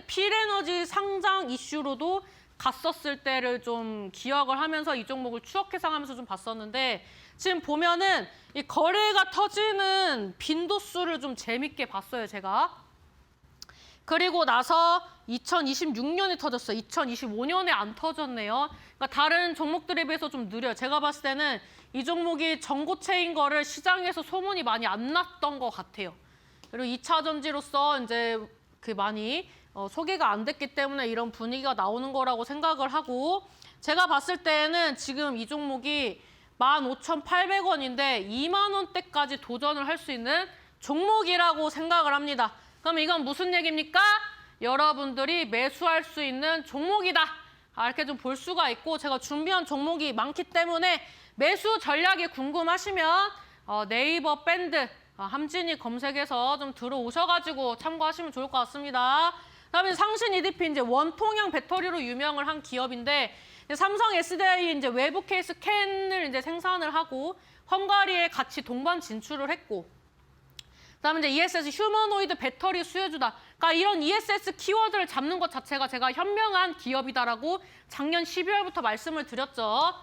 필에너지 상장 이슈로도 갔었을 때를 좀 기억을 하면서 이 종목을 추억 회상하면서 좀 봤었는데 지금 보면은 이 거래가 터지는 빈도수를 좀 재밌게 봤어요, 제가. 그리고 나서 2026년에 터졌어요. 2025년에 안 터졌네요. 그러니까 다른 종목들에 비해서 좀 느려요. 제가 봤을 때는 이 종목이 전고체인 거를 시장에서 소문이 많이 안 났던 것 같아요. 그리고 2차 전지로서 이제 그 많이 소개가 안 됐기 때문에 이런 분위기가 나오는 거라고 생각을 하고 제가 봤을 때는 지금 이 종목이 15,800원인데 2만 원대까지 도전을 할 수 있는 종목이라고 생각을 합니다. 그럼 이건 무슨 얘기입니까? 여러분들이 매수할 수 있는 종목이다. 이렇게 좀 볼 수가 있고 제가 준비한 종목이 많기 때문에 매수 전략이 궁금하시면 네이버 밴드 함진이 검색해서 좀 들어오셔가지고 참고하시면 좋을 것 같습니다. 그다음에 상신 EDP 이제 원통형 배터리로 유명을 한 기업인데 삼성 SDI 이제 외부 케이스 캔을 이제 생산을 하고 헝가리에 같이 동반 진출을 했고 그다음에 이제 ESS 휴머노이드 배터리 수혜주다. 그러니까 이런 ESS 키워드를 잡는 것 자체가 제가 현명한 기업이다라고 작년 12월부터 말씀을 드렸죠.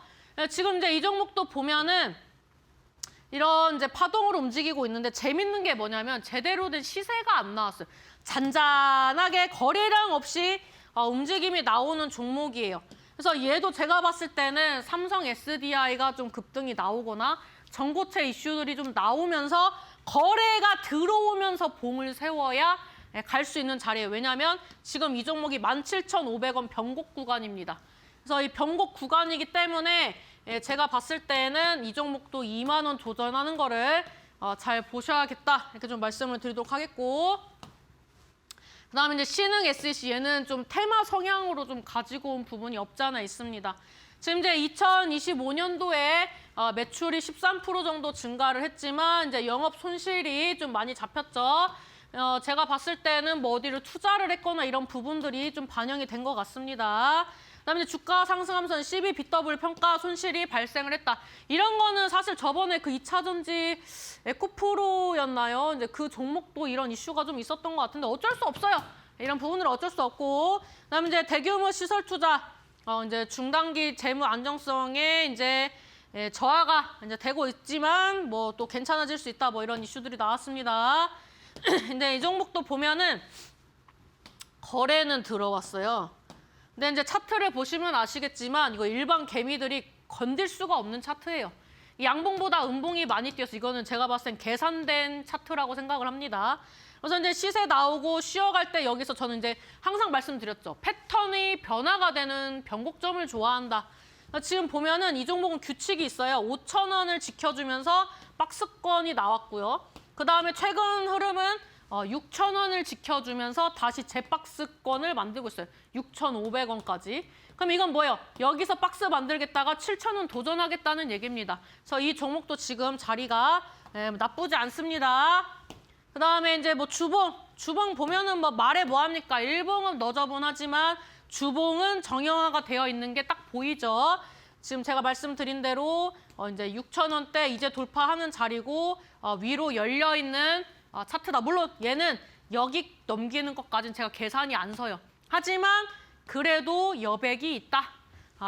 지금 이제 이 종목도 보면은 이런 이제 파동으로 움직이고 있는데 재밌는 게 뭐냐면 제대로 된 시세가 안 나왔어요. 잔잔하게 거래량 없이 움직임이 나오는 종목이에요. 그래서 얘도 제가 봤을 때는 삼성 SDI가 좀 급등이 나오거나 전고체 이슈들이 좀 나오면서 거래가 들어오면서 봉을 세워야 갈 수 있는 자리예요. 왜냐하면 지금 이 종목이 17,500원 변곡 구간입니다. 그래서 이 변곡 구간이기 때문에 제가 봤을 때는 이 종목도 2만 원 도전하는 거를 잘 보셔야겠다. 이렇게 좀 말씀을 드리도록 하겠고 그다음에 이제 신흥 SEC 얘는 좀 테마 성향으로 좀 가지고 온 부분이 없지 않아 있습니다. 지금 이제 2025년도에 매출이 13% 정도 증가를 했지만 이제 영업 손실이 좀 많이 잡혔죠. 제가 봤을 때는 뭐 어디를 투자를 했거나 이런 부분들이 좀 반영이 된 것 같습니다. 그다음에 이제 주가 상승하면서 CBBW 평가 손실이 발생을 했다. 이런 거는 사실 저번에 그 2차 전지 에코프로였나요? 이제 그 종목도 이런 이슈가 좀 있었던 것 같은데 어쩔 수 없어요. 이런 부분은 어쩔 수 없고. 그다음에 이제 대규모 시설 투자, 이제 중단기 재무 안정성에 이제 저하가 이제 되고 있지만 뭐 또 괜찮아질 수 있다. 뭐 이런 이슈들이 나왔습니다. 근데 이 종목도 보면은 거래는 들어왔어요. 근데 이제 차트를 보시면 아시겠지만 이거 일반 개미들이 건들 수가 없는 차트예요. 양봉보다 음봉이 많이 뛰어서 이거는 제가 봤을 땐 계산된 차트라고 생각을 합니다. 그래서 이제 시세 나오고 쉬어갈 때 여기서 저는 이제 항상 말씀드렸죠. 패턴이 변화가 되는 변곡점을 좋아한다. 지금 보면은 이 종목은 규칙이 있어요. 5,000원을 지켜주면서 박스권이 나왔고요. 그 다음에 최근 흐름은 6,000원을 지켜주면서 다시 재박스권을 만들고 있어요. 6,500원까지. 그럼 이건 뭐예요? 여기서 박스 만들겠다가 7,000원 도전하겠다는 얘기입니다. 그래서 이 종목도 지금 자리가 나쁘지 않습니다. 그다음에 이제 뭐 주봉 보면은 뭐 말해 뭐 합니까? 일봉은 너저분하지만 주봉은 정형화가 되어 있는 게 딱 보이죠. 지금 제가 말씀드린 대로 이제 6,000원대 이제 돌파하는 자리고 위로 열려 있는 차트다. 물론 얘는 여기 넘기는 것까지는 제가 계산이 안 서요. 하지만 그래도 여백이 있다.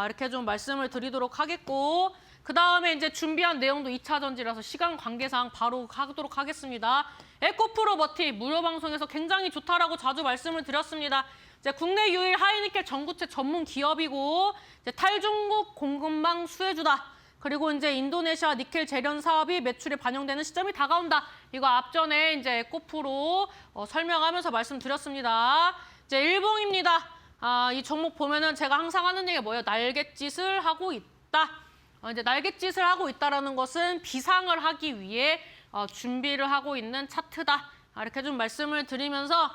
이렇게 좀 말씀을 드리도록 하겠고, 그 다음에 이제 준비한 내용도 2차 전지라서 시간 관계상 바로 하도록 하겠습니다. 에코프로 버티 무료 방송에서 굉장히 좋다라고 자주 말씀을 드렸습니다. 이제 국내 유일 하이니켈 전구체 전문 기업이고, 이제 탈중국 공급망 수혜주다. 그리고 이제 인도네시아 니켈 재련 사업이 매출에 반영되는 시점이 다가온다. 이거 앞전에 이제 에코프로 설명하면서 말씀드렸습니다. 이제 일봉입니다. 이 종목 보면은 제가 항상 하는 얘기가 뭐예요? 날갯짓을 하고 있다. 이제 날갯짓을 하고 있다라는 것은 비상을 하기 위해 준비를 하고 있는 차트다. 이렇게 좀 말씀을 드리면서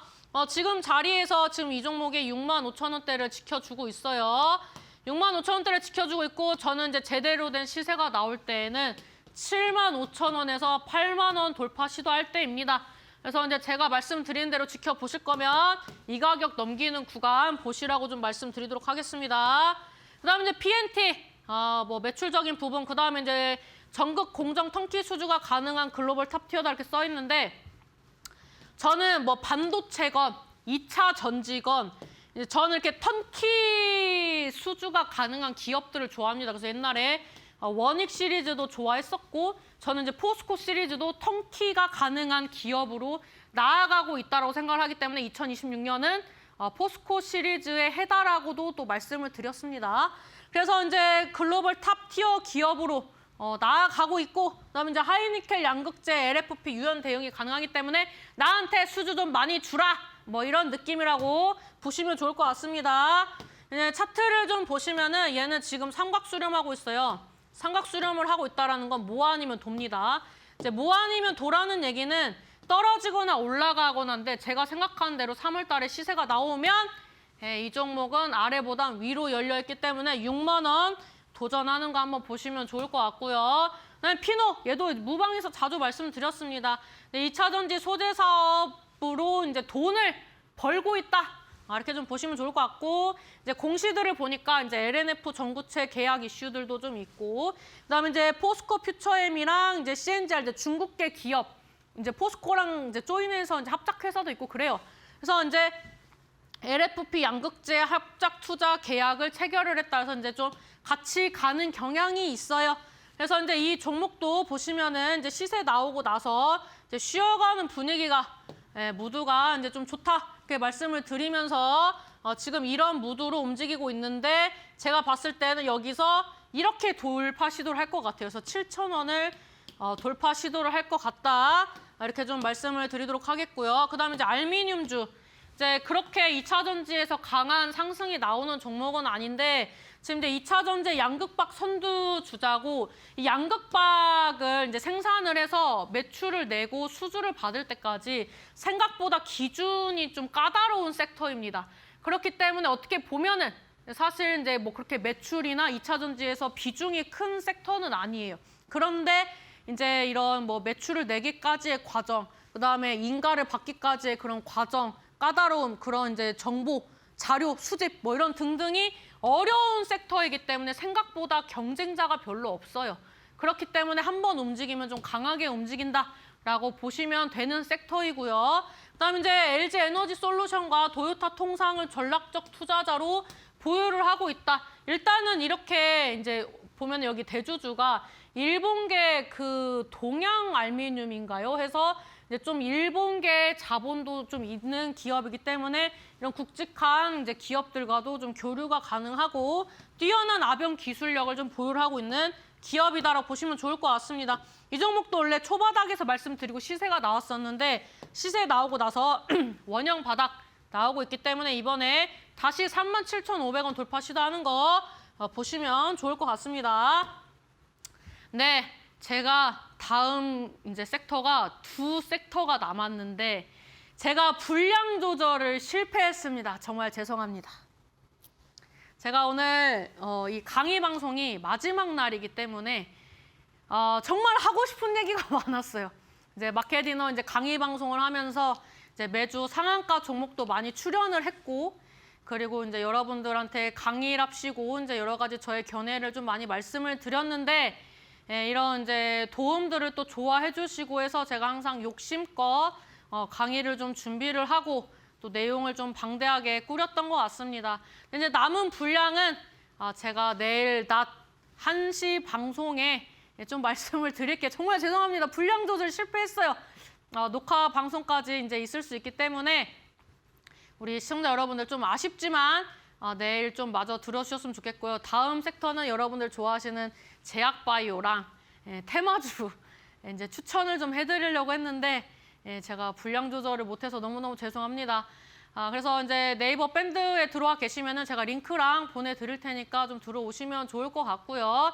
지금 자리에서 지금 이 종목이 65,000원대를 지켜주고 있어요. 65,000원대를 지켜주고 있고, 저는 이제 제대로 된 시세가 나올 때에는 75,000원에서 8만 원 돌파 시도할 때입니다. 그래서 이제 제가 말씀드린 대로 지켜보실 거면 이 가격 넘기는 구간 보시라고 좀 말씀드리도록 하겠습니다. 그다음에 이제 PNT, 뭐 매출적인 부분, 그다음에 이제 전극 공정 턴키 수주가 가능한 글로벌 탑티어다 이렇게 써 있는데, 저는 뭐 반도체건 2차 전지건 저는 이렇게 턴키 수주가 가능한 기업들을 좋아합니다. 그래서 옛날에 원익 시리즈도 좋아했었고, 저는 이제 포스코 시리즈도 턴키가 가능한 기업으로 나아가고 있다고 생각을 하기 때문에 2026년은 포스코 시리즈에 해달라고도 또 말씀을 드렸습니다. 그래서 이제 글로벌 탑티어 기업으로 나아가고 있고, 그다음에 이제 하이니켈 양극재 LFP 유연 대응이 가능하기 때문에 나한테 수주 좀 많이 주라, 뭐 이런 느낌이라고 보시면 좋을 것 같습니다. 이제 차트를 좀 보시면은 얘는 지금 삼각 수렴하고 있어요. 삼각 수렴을 하고 있다라는 건 뭐 아니면 돕니다. 이제 뭐 아니면 도라는 얘기는 떨어지거나 올라가거나인데, 제가 생각하는 대로 3월 달에 시세가 나오면 이 종목은 아래보다 위로 열려 있기 때문에 6만 원 도전하는 거 한번 보시면 좋을 것 같고요. 그다음에 피노, 얘도 무방에서 자주 말씀드렸습니다. 2차 전지 소재 사업으로 이제 돈을 벌고 있다. 이렇게 좀 보시면 좋을 것 같고, 이제 공시들을 보니까 이제 LNF 전구체 계약 이슈들도 좀 있고, 그다음에 이제 포스코 퓨처엠이랑 이제 CNGR 이제 중국계 기업, 이제 포스코랑 이제 조인해서 이제 합작회사도 있고 그래요. 그래서 이제 LFP 양극재 합작 투자 계약을 체결을 했다 해서 이제 좀 같이 가는 경향이 있어요. 그래서 이제 이 종목도 보시면은 이제 시세 나오고 나서 이제 쉬어가는 분위기가 무드가 이제 좀 좋다 이렇게 말씀을 드리면서 지금 이런 무드로 움직이고 있는데, 제가 봤을 때는 여기서 이렇게 돌파 시도를 할 것 같아요. 그래서 7,000원을 돌파 시도를 할 것 같다. 이렇게 좀 말씀을 드리도록 하겠고요. 그다음에 이제 알미늄주. 이제 그렇게 2차 전지에서 강한 상승이 나오는 종목은 아닌데, 지금 이제 2차 전지 양극박 선두주자고, 이 양극박을 이제 생산을 해서 매출을 내고 수주를 받을 때까지 생각보다 기준이 좀 까다로운 섹터입니다. 그렇기 때문에 어떻게 보면은 사실 이제 뭐 그렇게 매출이나 2차 전지에서 비중이 큰 섹터는 아니에요. 그런데 이제 이런 뭐 매출을 내기까지의 과정, 그다음에 인가를 받기까지의 그런 과정, 까다로움, 그런 이제 정보, 자료, 수집 뭐 이런 등등이 어려운 섹터이기 때문에 생각보다 경쟁자가 별로 없어요. 그렇기 때문에 한번 움직이면 좀 강하게 움직인다라고 보시면 되는 섹터이고요. 그다음에 이제 LG 에너지 솔루션과 도요타 통상을 전략적 투자자로 보유를 하고 있다. 일단은 이렇게 이제 보면 여기 대주주가 일본계 그 동양 알미늄인가요? 해서 이제 좀 일본계 자본도 좀 있는 기업이기 때문에 이런 굵직한 이제 기업들과도 좀 교류가 가능하고 뛰어난 아변 기술력을 좀 보유하고 있는 기업이다라고 보시면 좋을 것 같습니다. 이 종목도 원래 초바닥에서 말씀드리고 시세가 나왔었는데, 시세 나오고 나서 원형 바닥 나오고 있기 때문에 이번에 다시 37,500원 돌파 시도하는 거 보시면 좋을 것 같습니다. 네, 제가 다음 이제 섹터가 두 섹터가 남았는데, 제가 분량 조절을 실패했습니다. 정말 죄송합니다. 제가 오늘 이 강의 방송이 마지막 날이기 때문에 정말 하고 싶은 얘기가 많았어요. 이제 마켓디너 이제 강의 방송을 하면서 이제 매주 상한가 종목도 많이 출연을 했고, 그리고 이제 여러분들한테 강의랍시고 이제 여러 가지 저의 견해를 좀 많이 말씀을 드렸는데, 이런 이제 도움들을 또 좋아해 주시고 해서 제가 항상 욕심껏 강의를 좀 준비를 하고 또 내용을 좀 방대하게 꾸렸던 것 같습니다. 근데 이제 남은 분량은 제가 내일 낮 1시 방송에 좀 말씀을 드릴게요. 정말 죄송합니다. 분량 조절 실패했어요. 녹화 방송까지 이제 있을 수 있기 때문에 우리 시청자 여러분들 좀 아쉽지만 내일 좀 마저 들어주셨으면 좋겠고요. 다음 섹터는 여러분들 좋아하시는 제약바이오랑 테마주 이제 추천을 좀 해드리려고 했는데 제가 분량 조절을 못해서 너무너무 죄송합니다. 그래서 이제 네이버 밴드에 들어와 계시면은 제가 링크랑 보내드릴 테니까 좀 들어오시면 좋을 것 같고요.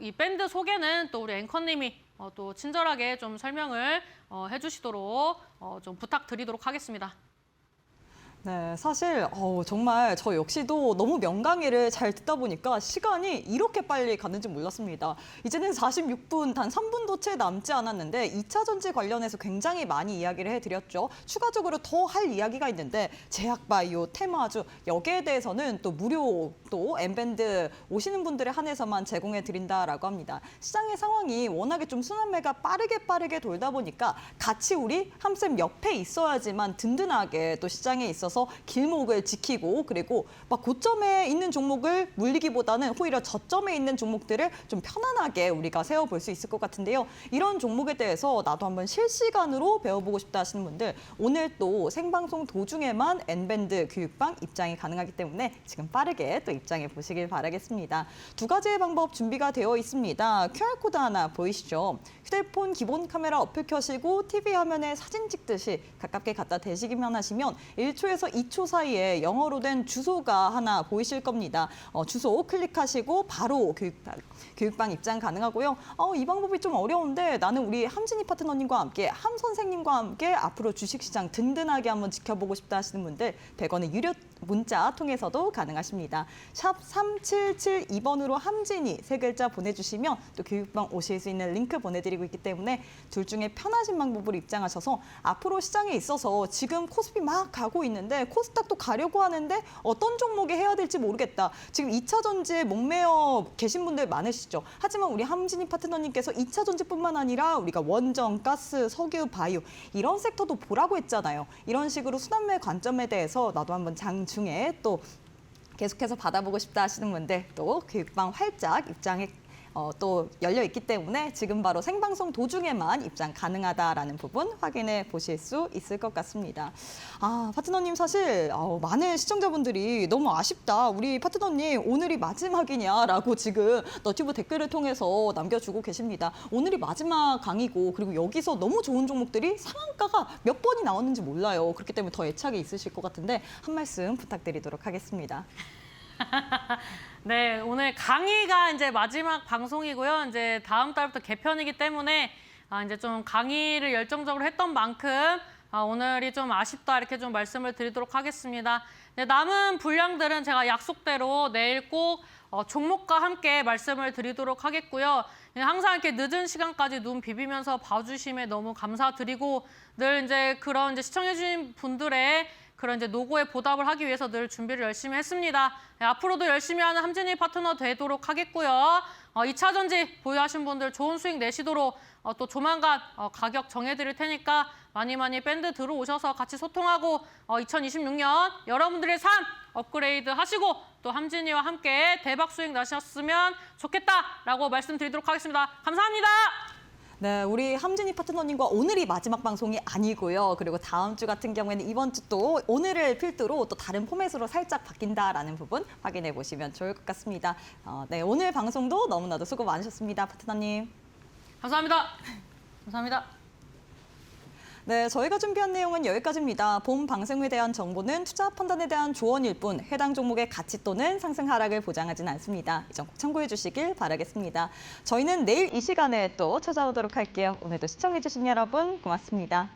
이 밴드 소개는 또 우리 앵커님이 또 친절하게 좀 설명을 해주시도록 좀 부탁드리도록 하겠습니다. 네, 사실 정말 저 역시도 너무 명강의를 잘 듣다 보니까 시간이 이렇게 빨리 가는지 몰랐습니다. 이제는 46분, 단 3분도 채 남지 않았는데 2차 전지 관련해서 굉장히 많이 이야기를 해드렸죠. 추가적으로 더 할 이야기가 있는데 제약바이오, 테마주 여기에 대해서는 또 무료 또 엠밴드 오시는 분들에 한해서만 제공해드린다라고 합니다. 시장의 상황이 워낙에 좀 순환매가 빠르게 돌다 보니까 같이 우리 함쌤 옆에 있어야지만 든든하게 또 시장에 있어서 길목을 지키고 그리고 막 고점에 있는 종목을 물리기보다는 오히려 저점에 있는 종목들을 좀 편안하게 우리가 세워볼 수 있을 것 같은데요. 이런 종목에 대해서 나도 한번 실시간으로 배워보고 싶다 하시는 분들 오늘 또 생방송 도중에만 N밴드 교육방 입장이 가능하기 때문에 지금 빠르게 또 입장해 보시길 바라겠습니다. 두 가지의 방법 준비가 되어 있습니다. QR코드 하나 보이시죠? 휴대폰 기본 카메라 어플 켜시고 TV 화면에 사진 찍듯이 가깝게 갖다 대시기만 하시면 1초에서 2초 사이에 영어로 된 주소가 하나 보이실 겁니다. 주소 클릭하시고 바로 교육방 입장 가능하고요. 이 방법이 좀 어려운데 나는 우리 함진희 파트너님과 함께 함 선생님과 함께 앞으로 주식시장 든든하게 한번 지켜보고 싶다 하시는 분들 100원의 유료 문자 통해서도 가능하십니다. 샵 3772번으로 함진희 세 글자 보내주시면 또 교육방 오실 수 있는 링크 보내드리고 있기 때문에 둘 중에 편하신 방법으로 입장하셔서 앞으로 시장에 있어서 지금 코스피 막 가고 있는데 코스닥도 가려고 하는데 어떤 종목에 해야 될지 모르겠다. 지금 2차 전지에 목매어 계신 분들 많으시죠. 하지만 우리 함진희 파트너님께서 2차 전지뿐만 아니라 우리가 원전, 가스, 석유, 바이오 이런 섹터도 보라고 했잖아요. 이런 식으로 순환매 관점에 대해서 나도 한번 장중에 또 계속해서 받아보고 싶다 하시는 분들 또 교육방 활짝 입장에 또 열려 있기 때문에 지금 바로 생방송 도중에만 입장 가능하다라는 부분 확인해 보실 수 있을 것 같습니다. 파트너님 사실 많은 시청자분들이 너무 아쉽다. 우리 파트너님 오늘이 마지막이냐라고 지금 너튜브 댓글을 통해서 남겨주고 계십니다. 오늘이 마지막 강의고 그리고 여기서 너무 좋은 종목들이 상한가가 몇 번이 나왔는지 몰라요. 그렇기 때문에 더 애착이 있으실 것 같은데 한 말씀 부탁드리도록 하겠습니다. 네, 오늘 강의가 이제 마지막 방송이고요. 이제 다음 달부터 개편이기 때문에 이제 좀 강의를 열정적으로 했던 만큼 오늘이 좀 아쉽다 이렇게 좀 말씀을 드리도록 하겠습니다. 네, 남은 분량들은 제가 약속대로 내일 꼭 종목과 함께 말씀을 드리도록 하겠고요. 항상 이렇게 늦은 시간까지 눈 비비면서 봐주심에 너무 감사드리고 늘 이제 그런 이제 시청해주신 분들의 그런 이제 노고에 보답을 하기 위해서 늘 준비를 열심히 했습니다. 네, 앞으로도 열심히 하는 함진희 파트너 되도록 하겠고요. 2차 전지 보유하신 분들 좋은 수익 내시도록 또 조만간 가격 정해드릴 테니까 많이 밴드 들어오셔서 같이 소통하고 2026년 여러분들의 삶 업그레이드 하시고 또 함진희와 함께 대박 수익 나셨으면 좋겠다라고 말씀드리도록 하겠습니다. 감사합니다. 네, 우리 함진희 파트너님과 오늘이 마지막 방송이 아니고요. 그리고 다음 주 같은 경우에는 이번 주 또 오늘을 필두로 또 다른 포맷으로 살짝 바뀐다라는 부분 확인해 보시면 좋을 것 같습니다. 네, 오늘 방송도 너무나도 수고 많으셨습니다, 파트너님. 감사합니다. 감사합니다. 네, 저희가 준비한 내용은 여기까지입니다. 본 방송에 대한 정보는 투자 판단에 대한 조언일 뿐 해당 종목의 가치 또는 상승 하락을 보장하지는 않습니다. 이 점 꼭 참고해 주시길 바라겠습니다. 저희는 내일 이 시간에 또 찾아오도록 할게요. 오늘도 시청해 주신 여러분 고맙습니다.